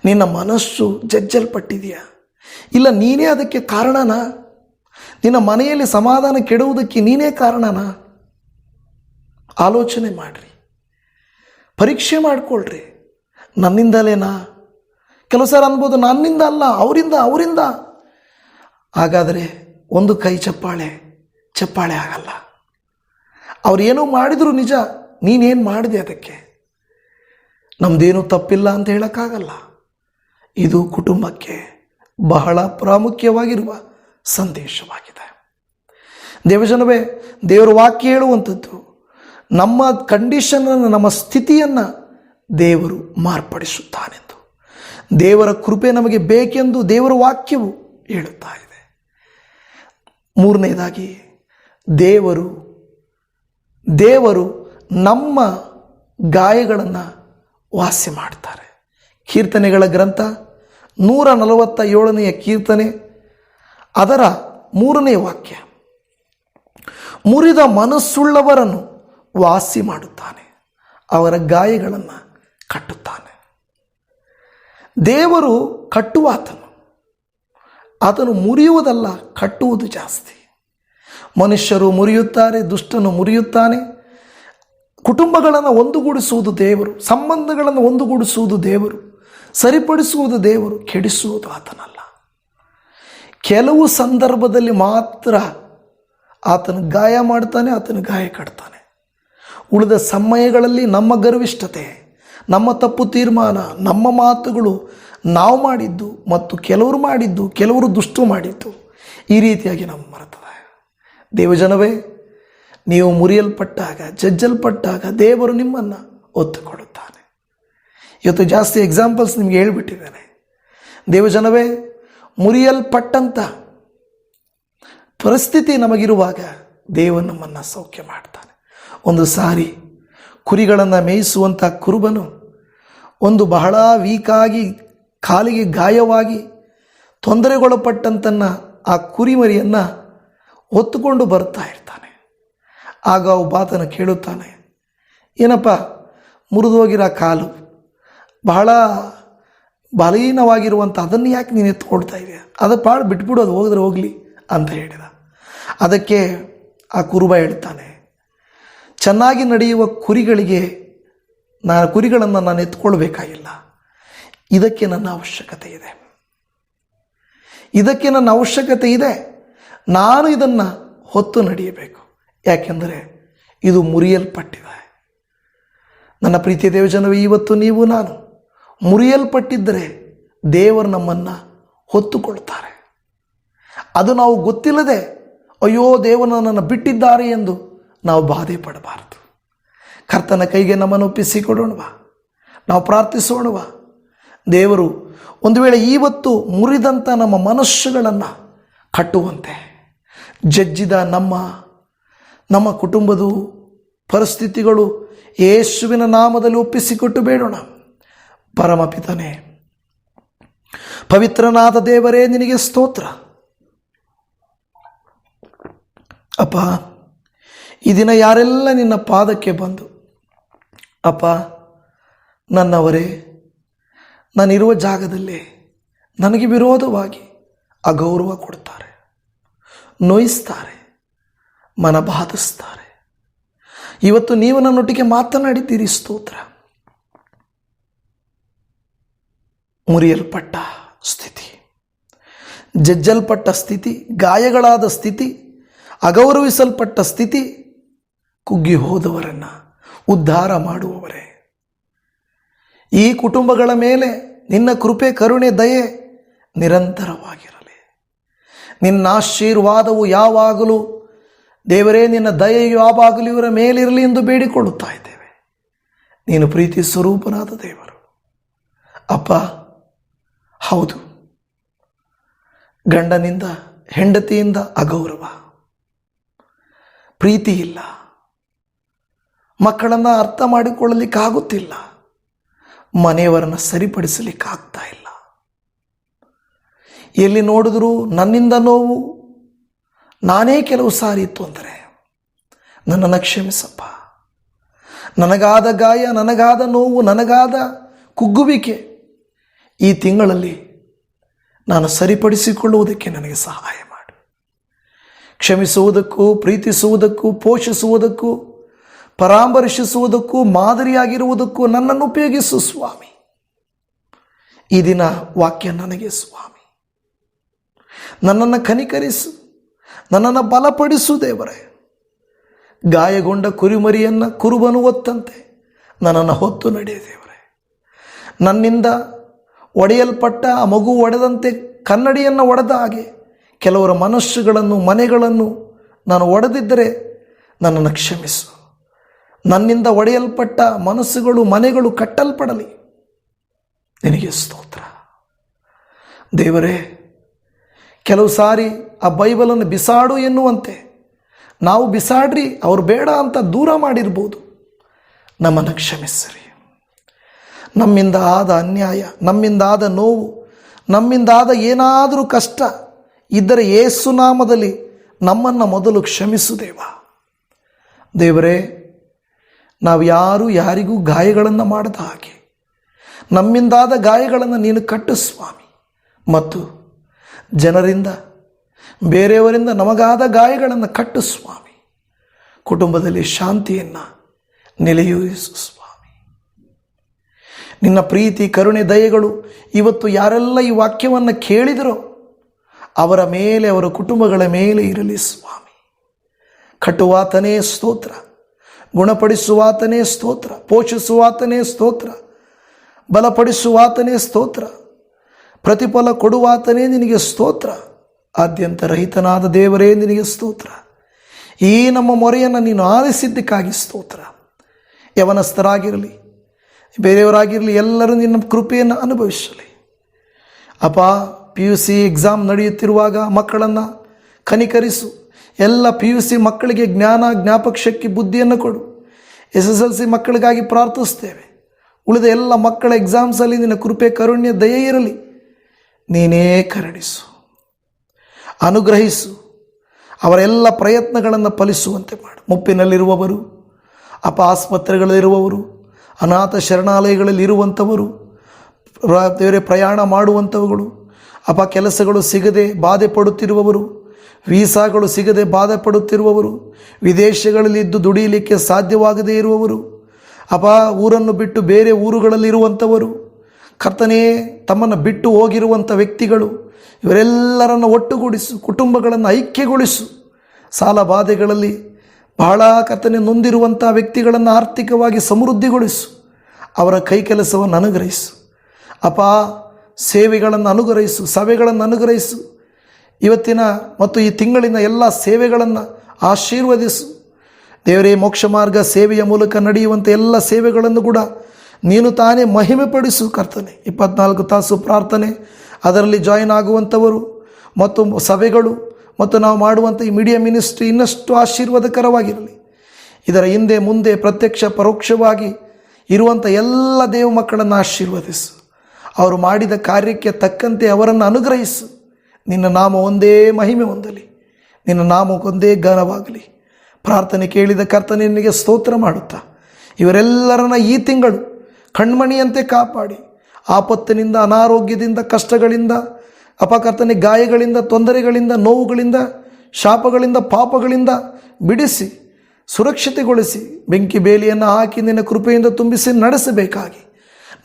ನಿನ್ನ ಮನಸ್ಸು ಜಜ್ಜಲ್ಪಟ್ಟಿದೆಯಾ? ಇಲ್ಲ ನೀನೇ ಅದಕ್ಕೆ ಕಾರಣನಾ? ನಿನ್ನ ಮನೆಯಲ್ಲಿ ಸಮಾಧಾನ ಕೆಡುವುದಕ್ಕೆ ನೀನೇ ಕಾರಣನಾ? ಆಲೋಚನೆ ಮಾಡಿರಿ, ಪರೀಕ್ಷೆ ಮಾಡಿಕೊಳ್ಳ್ರಿ. ನನ್ನಿಂದಲೇನಾ? ಕೆಲವು ಸಾರಿ ಅನ್ಬೋದು, ನನ್ನಿಂದ ಅಲ್ಲ, ಅವರಿಂದ. ಹಾಗಾದರೆ ಒಂದು ಕೈ ಚಪ್ಪಾಳೆ ಆಗಲ್ಲ. ಅವ್ರೇನೋ ಮಾಡಿದ್ರು ನಿಜ, ನೀನೇನು ಮಾಡಿದೆ ಅದಕ್ಕೆ? ನಮ್ಮದೇನೂ ತಪ್ಪಿಲ್ಲ ಅಂತ ಹೇಳೋಕ್ಕಾಗಲ್ಲ. ಇದು ಕುಟುಂಬಕ್ಕೆ ಬಹಳ ಪ್ರಾಮುಖ್ಯವಾಗಿರುವ ಸಂದೇಶವಾಗಿದೆ. ದೇವಜನವೇ, ದೇವರ ವಾಕ್ಯ ಹೇಳುವಂಥದ್ದು ನಮ್ಮ ಕಂಡೀಷನನ್ನು, ನಮ್ಮ ಸ್ಥಿತಿಯನ್ನು ದೇವರು ಮಾರ್ಪಡಿಸುತ್ತಾನೆಂದು, ದೇವರ ಕೃಪೆ ನಮಗೆ ಬೇಕೆಂದು ದೇವರ ವಾಕ್ಯವು ಹೇಳುತ್ತಾ ಇದೆ. ಮೂರನೇದಾಗಿ, ದೇವರು ನಮ್ಮ ಗಾಯಗಳನ್ನು ವಾಸಿ ಮಾಡ್ತಾರೆ. ಕೀರ್ತನೆಗಳ ಗ್ರಂಥ 147ನೇ ಕೀರ್ತನೆ ಅದರ 3ನೇ ವಾಕ್ಯ, ಮುರಿದ ಮನಸ್ಸುಳ್ಳವರನ್ನು ವಾಸಿ ಮಾಡುತ್ತಾನೆ, ಅವರ ಗಾಯಗಳನ್ನು ಕಟ್ಟುತ್ತಾನೆ. ದೇವರು ಕಟ್ಟುವಾತನು, ಆತನು ಮುರಿಯುವುದಲ್ಲ, ಕಟ್ಟುವುದು ಜಾಸ್ತಿ. ಮನುಷ್ಯರು ಮುರಿಯುತ್ತಾರೆ, ದುಷ್ಟನು ಮುರಿಯುತ್ತಾನೆ. ಕುಟುಂಬಗಳನ್ನು ಒಂದುಗೂಡಿಸುವುದು ದೇವರು, ಸಂಬಂಧಗಳನ್ನು ಒಂದುಗೂಡಿಸುವುದು ದೇವರು, ಸರಿಪಡಿಸುವುದು ದೇವರು, ಕೆಡಿಸುವುದು ಆತನಲ್ಲ. ಕೆಲವು ಸಂದರ್ಭದಲ್ಲಿ ಮಾತ್ರ ಆತನು ಗಾಯ ಮಾಡ್ತಾನೆ, ಆತನು ಗಾಯ ಕಟ್ತಾನೆ. ಉಳಿದ ಸಮಯಗಳಲ್ಲಿ ನಮ್ಮ ಗರ್ವಿಷ್ಠತೆ, ನಮ್ಮ ತಪ್ಪು ತೀರ್ಮಾನ, ನಮ್ಮ ಮಾತುಗಳು, ನಾವು ಮಾಡಿದ್ದು ಮತ್ತು ಕೆಲವರು ಮಾಡಿದ್ದು, ಕೆಲವರು ದುಷ್ಟ ಮಾಡಿದ್ದು, ಈ ರೀತಿಯಾಗಿ ನಾವು ಮರೆತವೆ. ದೇವಜನವೇ, ನೀವು ಮುರಿಯಲ್ಪಟ್ಟಾಗ, ಜಜ್ಜಲ್ಪಟ್ಟಾಗ ದೇವರು ನಿಮ್ಮನ್ನು ಒತ್ತುಕೊಡುತ್ತಾನೆ. ಇವತ್ತು ಜಾಸ್ತಿ ಎಕ್ಸಾಂಪಲ್ಸ್ ನಿಮಗೆ ಹೇಳ್ಬಿಟ್ಟಿದ್ದೇನೆ. ದೇವಜನವೇ, ಮುರಿಯಲ್ಪಟ್ಟಂಥ ಪರಿಸ್ಥಿತಿ ನಮಗಿರುವಾಗ ದೇವರು ನಮ್ಮನ್ನು ಸೌಖ್ಯ ಮಾಡ್ತಾನೆ. ಒಂದು ಸಾರಿ ಕುರಿಗಳನ್ನು ಮೇಯಿಸುವಂಥ ಕುರುಬನು ಒಂದು ಬಹಳ ವೀಕಾಗಿ, ಕಾಲಿಗೆ ಗಾಯವಾಗಿ ತೊಂದರೆಗೊಳಪಟ್ಟಂತನ್ನ ಆ ಕುರಿಮರಿಯನ್ನು ಹೊತ್ತುಕೊಂಡು ಬರ್ತಾ ಇರ್ತಾನೆ. ಆಗ ಒಬ್ಬಾತನ ಕೇಳುತ್ತಾನೆ, ಏನಪ್ಪ ಮುರಿದು ಹೋಗಿರೋ ಕಾಲು, ಬಹಳ ಬಲಹೀನವಾಗಿರುವಂಥ ಅದನ್ನು ಯಾಕೆ ನೀನು ಎತ್ಕೊಳ್ತಾ ಇದೆಯಾ? ಅದು ಪಾಡು ಬಿಟ್ಬಿಡು, ಅದು ಹೋಗಿದ್ರೆ ಹೋಗಲಿ ಅಂತ ಹೇಳಿದ. ಅದಕ್ಕೆ ಆ ಕುರುಬ ಹೇಳ್ತಾನೆ, ಚೆನ್ನಾಗಿ ನಡೆಯುವ ಕುರಿಗಳಿಗೆ ಕುರಿಗಳನ್ನು ನಾನು ಎತ್ಕೊಳ್ಬೇಕಾಗಿಲ್ಲ. ಇದಕ್ಕೆ ನನ್ನ ಅವಶ್ಯಕತೆ ಇದೆ, ಇದಕ್ಕೆ ನನ್ನ ಅವಶ್ಯಕತೆ ಇದೆ. ನಾನು ಇದನ್ನು ಹೊತ್ತು ನಡೆಯಬೇಕು. ಯಾಕೆಂದರೆ ಇದು ಮುರಿಯಲ್ಪಟ್ಟಿದೆ. ನನ್ನ ಪ್ರೀತಿಯ ದೇವಜನವೇ, ಇವತ್ತು ನೀವು ನಾನು ಮುರಿಯಲ್ಪಟ್ಟಿದ್ದರೆ ದೇವರು ನಮ್ಮನ್ನು ಹೊತ್ತುಕೊಳ್ತಾರೆ. ಅದು ನಾವು ಗೊತ್ತಿಲ್ಲದೆ ಅಯ್ಯೋ ದೇವರು ನನ್ನನ್ನು ಬಿಟ್ಟಿದ್ದಾರೆ ಎಂದು ನಾವು ಬಾಧೆ ಪಡಬಾರದು. ಕರ್ತನ ಕೈಗೆ ನಮ್ಮನ್ನು ಒಪ್ಪಿಸಿಕೊಡೋಣವಾ, ನಾವು ಪ್ರಾರ್ಥಿಸೋಣವಾ. ದೇವರು ಒಂದು ವೇಳೆ ಇವತ್ತು ಮುರಿದಂಥ ನಮ್ಮ ಮನಸ್ಸುಗಳನ್ನು ಕಟ್ಟುವಂತೆ, ಜಜ್ಜಿದ ನಮ್ಮ ಕುಟುಂಬದ ಪರಿಸ್ಥಿತಿಗಳು ಯೇಸುವಿನ ನಾಮದಲ್ಲಿ ಒಪ್ಪಿಸಿಕೊಟ್ಟು ಬೇಡೋಣ. ಪರಮಪಿತನೇ, ಪವಿತ್ರನಾದ ದೇವರೇ, ನಿನಗೆ ಸ್ತೋತ್ರ. ಅಪ್ಪ, ಈ ದಿನ ಯಾರೆಲ್ಲ ನಿನ್ನ ಪಾದಕ್ಕೆ ಬಂದು ಅಪ್ಪ ನನ್ನವರೇ, ನಾನಿರುವ ಜಾಗದಲ್ಲೇ ನನಗೆ ವಿರೋಧವಾಗಿ ಅಗೌರವ ಕೊಡ್ತಾರೆ, ನೋಯಿಸ್ತಾರೆ, ಮನಬಾಧಿಸ್ತಾರೆ, ಇವತ್ತು ನೀವು ನನ್ನೊಟ್ಟಿಗೆ ಮಾತನಾಡಿದ್ದೀರಿ. ಸ್ತೋತ್ರ. ಮುರಿಯಲ್ಪಟ್ಟ ಸ್ಥಿತಿ, ಜಜ್ಜಲ್ಪಟ್ಟ ಸ್ಥಿತಿ, ಗಾಯಗಳಾದ ಸ್ಥಿತಿ, ಅಗೌರವಿಸಲ್ಪಟ್ಟ ಸ್ಥಿತಿ, ಕುಗ್ಗಿ ಹೋದವರನ್ನು ಉದ್ಧಾರ ಮಾಡುವವರೇ, ಈ ಕುಟುಂಬಗಳ ಮೇಲೆ ನಿನ್ನ ಕೃಪೆ, ಕರುಣೆ, ದಯೆ ನಿರಂತರವಾಗಿರಲಿ. ನಿನ್ನ ಆಶೀರ್ವಾದವು ಯಾವಾಗಲೂ ದೇವರೇ, ನಿನ್ನ ದಯೆಯು ಯಾವಾಗಲೂ ಇವರ ಮೇಲಿರಲಿ ಎಂದು ಬೇಡಿಕೊಳ್ಳುತ್ತಾ ಇದ್ದೇವೆ. ನೀನು ಪ್ರೀತಿ ಸ್ವರೂಪನಾದ ದೇವರು. ಅಪ್ಪ, ಹೌದು, ಗಂಡನಿಂದ ಹೆಂಡತಿಯಿಂದ ಅಗೌರವ, ಪ್ರೀತಿ ಇಲ್ಲ, ಮಕ್ಕಳನ್ನು ಅರ್ಥ ಮಾಡಿಕೊಳ್ಳಲಿಕ್ಕಾಗುತ್ತಿಲ್ಲ, ಮನೆಯವರನ್ನು ಸರಿಪಡಿಸಲಿಕ್ಕಾಗ್ತಾ ಇಲ್ಲ. ಎಲ್ಲಿ ನೋಡಿದ್ರೂ ನನ್ನಿಂದ ನೋವು, ನಾನೇ ಕೆಲವು ಸಾರಿ ತೊಂದರೆ. ನನ್ನನ್ನು ಕ್ಷಮಿಸಪ್ಪ. ನನಗಾದ ಗಾಯ, ನನಗಾದ ನೋವು, ನನಗಾದ ಕುಗ್ಗುವಿಕೆ ಈ ತಿಂಗಳಲ್ಲಿ ನಾನು ಸರಿಪಡಿಸಿಕೊಳ್ಳುವುದಕ್ಕೆ ನನಗೆ ಸಹಾಯ ಮಾಡು. ಕ್ಷಮಿಸುವುದಕ್ಕೂ, ಪ್ರೀತಿಸುವುದಕ್ಕೂ, ಪೋಷಿಸುವುದಕ್ಕೂ, ಪರಾಮರ್ಶಿಸುವುದಕ್ಕೂ, ಮಾದರಿಯಾಗಿರುವುದಕ್ಕೂ ನನ್ನನ್ನು ಉಪಯೋಗಿಸು ಸ್ವಾಮಿ. ಈ ದಿನ ವಾಕ್ಯ ನನಗೆ ಸ್ವಾಮಿ. ನನ್ನನ್ನು ಕನಿಕರಿಸು, ನನ್ನನ್ನು ಬಲಪಡಿಸು ದೇವರೇ. ಗಾಯಗೊಂಡ ಕುರಿಮರಿಯನ್ನು ಕುರುಬನು ಒತ್ತಂತೆ ನನ್ನನ್ನು ಹೊತ್ತು ನಡೆಯ ದೇವರೇ. ನನ್ನಿಂದ ಒಡೆಯಲ್ಪಟ್ಟ ಆ ಮಗು ಒಡೆದಂತೆ, ಕನ್ನಡಿಯನ್ನು ಒಡೆದ ಹಾಗೆ ಕೆಲವರ ಮನಸ್ಸುಗಳನ್ನು, ಮನೆಗಳನ್ನು ನಾನು ಒಡೆದಿದ್ದರೆ ನನ್ನನ್ನು ಕ್ಷಮಿಸು. ನನ್ನಿಂದ ಒಡೆಯಲ್ಪಟ್ಟ ಮನಸ್ಸುಗಳು, ಮನೆಗಳು ಕಟ್ಟಲ್ಪಡಲಿ. ನಿನಗೆ ಸ್ತೋತ್ರ ದೇವರೇ. ಕೆಲವು ಸಾರಿ ಆ ಬೈಬಲನ್ನು ಬಿಸಾಡು ಎನ್ನುವಂತೆ ನಾವು ಬಿಸಾಡ್ರಿ, ಅವ್ರು ಬೇಡ ಅಂತ ದೂರ ಮಾಡಿರ್ಬೋದು. ನಮ್ಮನ್ನು ಕ್ಷಮಿಸಿರಿ. ನಮ್ಮಿಂದ ಆದ ಅನ್ಯಾಯ, ನಮ್ಮಿಂದ ಆದ ನೋವು, ನಮ್ಮಿಂದ ಆದ ಏನಾದರೂ ಕಷ್ಟ ಇದ್ದರೆ ಯೇಸು ನಾಮದಲ್ಲಿ ನಮ್ಮನ್ನು ಮೊದಲು ಕ್ಷಮಿಸು ದೇವ. ದೇವರೇ, ನಾವು ಯಾರಿಗೂ ಗಾಯಗಳನ್ನು ಮಾಡದ ಹಾಗೆ ನಮ್ಮಿಂದಾದ ಗಾಯಗಳನ್ನು ನೀನು ಕಟ್ಟು ಸ್ವಾಮಿ. ಮತ್ತು ಜನರಿಂದ, ಬೇರೆಯವರಿಂದ ನಮಗಾದ ಗಾಯಗಳನ್ನು ಕಟ್ಟು ಸ್ವಾಮಿ. ಕುಟುಂಬದಲ್ಲಿ ಶಾಂತಿಯನ್ನು ನೆಲೆಯೂರಿಸು ಸ್ವಾಮಿ. ನಿನ್ನ ಪ್ರೀತಿ, ಕರುಣೆ, ದಯೆಗಳು ಇವತ್ತು ಯಾರೆಲ್ಲ ಈ ವಾಕ್ಯವನ್ನು ಕೇಳಿದರೋ ಅವರ ಮೇಲೆ, ಅವರ ಕುಟುಂಬಗಳ ಮೇಲೆ ಇರಲಿ ಸ್ವಾಮಿ. ಕಟ್ಟುವಾತನೇ ಸ್ತೋತ್ರ, ಗುಣಪಡಿಸುವಾತನೇ ಸ್ತೋತ್ರ, ಪೋಷಿಸುವಾತನೇ ಸ್ತೋತ್ರ, ಬಲಪಡಿಸುವಾತನೇ ಸ್ತೋತ್ರ, ಪ್ರತಿಫಲ ಕೊಡುವಾತನೇ ನಿನಗೆ ಸ್ತೋತ್ರ. ಆದ್ಯಂತ ರಹಿತನಾದ ದೇವರೇ ನಿನಗೆ ಸ್ತೋತ್ರ. ಈ ನಮ್ಮ ಮೊರೆಯನ್ನು ನೀನು ಆಲಿಸಿದ್ದಕ್ಕಾಗಿ ಸ್ತೋತ್ರ. ಯವನಸ್ಥರಾಗಿರಲಿ, ಬೇರೆಯವರಾಗಿರಲಿ, ಎಲ್ಲರೂ ನಿನ್ನ ಕೃಪೆಯನ್ನು ಅನುಭವಿಸಲಿ. ಅಪ್ಪ, PUC ಎಕ್ಸಾಮ್ ನಡೆಯುತ್ತಿರುವಾಗ ಮಕ್ಕಳನ್ನು ಕನಿಕರಿಸು. ಎಲ್ಲ PUC ಮಕ್ಕಳಿಗೆ ಜ್ಞಾನ, ಜ್ಞಾಪಕ ಶಕ್ತಿ, ಬುದ್ಧಿಯನ್ನು ಕೊಡು. SSLC ಮಕ್ಕಳಿಗಾಗಿ ಪ್ರಾರ್ಥಿಸ್ತೇವೆ. ಉಳಿದ ಎಲ್ಲ ಮಕ್ಕಳ ಎಕ್ಸಾಮ್ಸಲ್ಲಿ ನಿನ್ನ ಕೃಪೆ, ಕರುಣ್ಯ, ದಯೆ ಇರಲಿ. ನೀನೇ ಕರುಣಿಸು, ಅನುಗ್ರಹಿಸು. ಅವರೆಲ್ಲ ಪ್ರಯತ್ನಗಳನ್ನು ಫಲಿಸುವಂತೆ ಮಾಡು. ಮುಪ್ಪಿನಲ್ಲಿರುವವರು, ಆಸ್ಪತ್ರೆಗಳಲ್ಲಿರುವವರು, ಅನಾಥ ಶರಣಾಲಯಗಳಲ್ಲಿ ಇರುವಂಥವರು, ಬೇರೆ ಪ್ರಯಾಣ ಮಾಡುವಂಥವುಗಳು, ಕೆಲಸಗಳು ಸಿಗದೆ ಬಾಧೆ ಪಡುತ್ತಿರುವವರು, ವೀಸಾಗಳು ಸಿಗದೆ ಬಾಧೆ ಪಡುತ್ತಿರುವವರು, ವಿದೇಶಗಳಲ್ಲಿ ಇದ್ದು ದುಡಿಯಲಿಕ್ಕೆ ಸಾಧ್ಯವಾಗದೇ ಇರುವವರು, ಅಪ್ಪ, ಊರನ್ನು ಬಿಟ್ಟು ಬೇರೆ ಊರುಗಳಲ್ಲಿರುವಂಥವರು, ಕರ್ತನೇ ತಮ್ಮನ್ನು ಬಿಟ್ಟು ಹೋಗಿರುವಂಥ ವ್ಯಕ್ತಿಗಳು, ಇವರೆಲ್ಲರನ್ನು ಒಟ್ಟುಗೂಡಿಸು, ಕುಟುಂಬಗಳನ್ನು ಐಕ್ಯಗೊಳಿಸು. ಸಾಲ ಬಾಧೆಗಳಲ್ಲಿ ಬಹಳ ಕರ್ತನೆ ನೊಂದಿರುವಂಥ ವ್ಯಕ್ತಿಗಳನ್ನು ಆರ್ಥಿಕವಾಗಿ ಸಮೃದ್ಧಿಗೊಳಿಸು. ಅವರ ಕೈ ಕೆಲಸವನ್ನು ಅನುಗ್ರಹಿಸು ಅಪ್ಪ. ಸೇವೆಗಳನ್ನು ಅನುಗ್ರಹಿಸು, ಸಭೆಗಳನ್ನು ಅನುಗ್ರಹಿಸು. ಇವತ್ತಿನ ಮತ್ತು ಈ ತಿಂಗಳಿನ ಎಲ್ಲ ಸೇವೆಗಳನ್ನು ಆಶೀರ್ವದಿಸು ದೇವರೇ. ಮೋಕ್ಷ ಮಾರ್ಗ ಸೇವೆಯ ಮೂಲಕ ನಡೆಯುವಂಥ ಎಲ್ಲ ಸೇವೆಗಳನ್ನು ಕೂಡ ನೀನು ತಾನೇ ಮಹಿಮೆ ಪಡಿಸು ಕರ್ತನೆ. 24 ತಾಸು ಪ್ರಾರ್ಥನೆ, ಅದರಲ್ಲಿ ಜಾಯಿನ್ ಆಗುವಂಥವರು ಮತ್ತು ಸಭೆಗಳು ಮತ್ತು ನಾವು ಮಾಡುವಂಥ ಈ ಮೀಡಿಯಾ ಮಿನಿಸ್ಟ್ರಿ ಇನ್ನಷ್ಟು ಆಶೀರ್ವಾದಕರವಾಗಿರಲಿ. ಇದರ ಹಿಂದೆ ಮುಂದೆ ಪ್ರತ್ಯಕ್ಷ ಪರೋಕ್ಷವಾಗಿ ಇರುವಂಥ ಎಲ್ಲ ದೇವ ಮಕ್ಕಳನ್ನು ಆಶೀರ್ವದಿಸು. ಅವರು ಮಾಡಿದ ಕಾರ್ಯಕ್ಕೆ ತಕ್ಕಂತೆ ಅವರನ್ನು ಅನುಗ್ರಹಿಸು. ನಿನ್ನ ನಾಮ ಒಂದೇ ಮಹಿಮೆ ಹೊಂದಲಿ, ನಿನ್ನ ನಾಮಕ್ಕೊಂದೇ ಘನವಾಗಲಿ. ಪ್ರಾರ್ಥನೆ ಕೇಳಿದ ಕರ್ತನೆ ನಿನಗೆ ಸ್ತೋತ್ರ ಮಾಡುತ್ತಾ, ಇವರೆಲ್ಲರನ್ನ ಈ ತಿಂಗಳು ಕಣ್ಮಣಿಯಂತೆ ಕಾಪಾಡಿ, ಆಪತ್ತಿನಿಂದ, ಅನಾರೋಗ್ಯದಿಂದ, ಕಷ್ಟಗಳಿಂದ, ಅಪಕರ್ತನೆ, ಗಾಯಗಳಿಂದ, ತೊಂದರೆಗಳಿಂದ, ನೋವುಗಳಿಂದ, ಶಾಪಗಳಿಂದ, ಪಾಪಗಳಿಂದ ಬಿಡಿಸಿ ಸುರಕ್ಷತೆಗೊಳಿಸಿ, ಬೆಂಕಿ ಬೇಲಿಯನ್ನು ಹಾಕಿ ನಿನ್ನ ಕೃಪೆಯಿಂದ ತುಂಬಿಸಿ ನಡೆಸಬೇಕಾಗಿ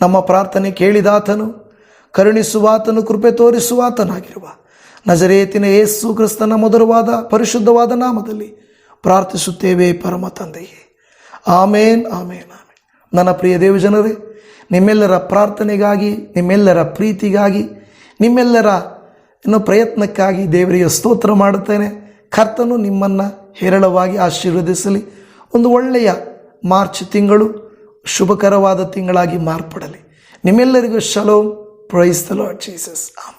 ನಮ್ಮ ಪ್ರಾರ್ಥನೆ ಕೇಳಿದಾತನು, ಕರುಣಿಸುವಾತನು, ಕೃಪೆ ತೋರಿಸುವಾತನಾಗಿರುವ ನಜರೇತಿನ ಯೇಸು ಕ್ರಿಸ್ತನ ಮಧುರವಾದ ಪರಿಶುದ್ಧವಾದ ನಾಮದಲ್ಲಿ ಪ್ರಾರ್ಥಿಸುತ್ತೇವೆ ಪರಮ ತಂದೆಯೇ. ಆಮೇನ್, ಆಮೇನ್, ಆಮೇನ್. ನನ್ನ ಪ್ರಿಯ ದೇವಜನರೇ, ನಿಮ್ಮೆಲ್ಲರ ಪ್ರಾರ್ಥನೆಗಾಗಿ, ನಿಮ್ಮೆಲ್ಲರ ಪ್ರೀತಿಗಾಗಿ, ನಿಮ್ಮೆಲ್ಲರ ಪ್ರಯತ್ನಕ್ಕಾಗಿ ದೇವರಿಗೆ ಸ್ತೋತ್ರ ಮಾಡುತ್ತೇನೆ. ಕರ್ತನು ನಿಮ್ಮನ್ನು ಹೇರಳವಾಗಿ ಆಶೀರ್ವದಿಸಲಿ. ಒಂದು ಒಳ್ಳೆಯ ಮಾರ್ಚ್ ತಿಂಗಳು ಶುಭಕರವಾದ ತಿಂಗಳಾಗಿ ಮಾರ್ಪಡಲಿ. ನಿಮ್ಮೆಲ್ಲರಿಗೂ shalom. Praise the lord Jesus. Amen.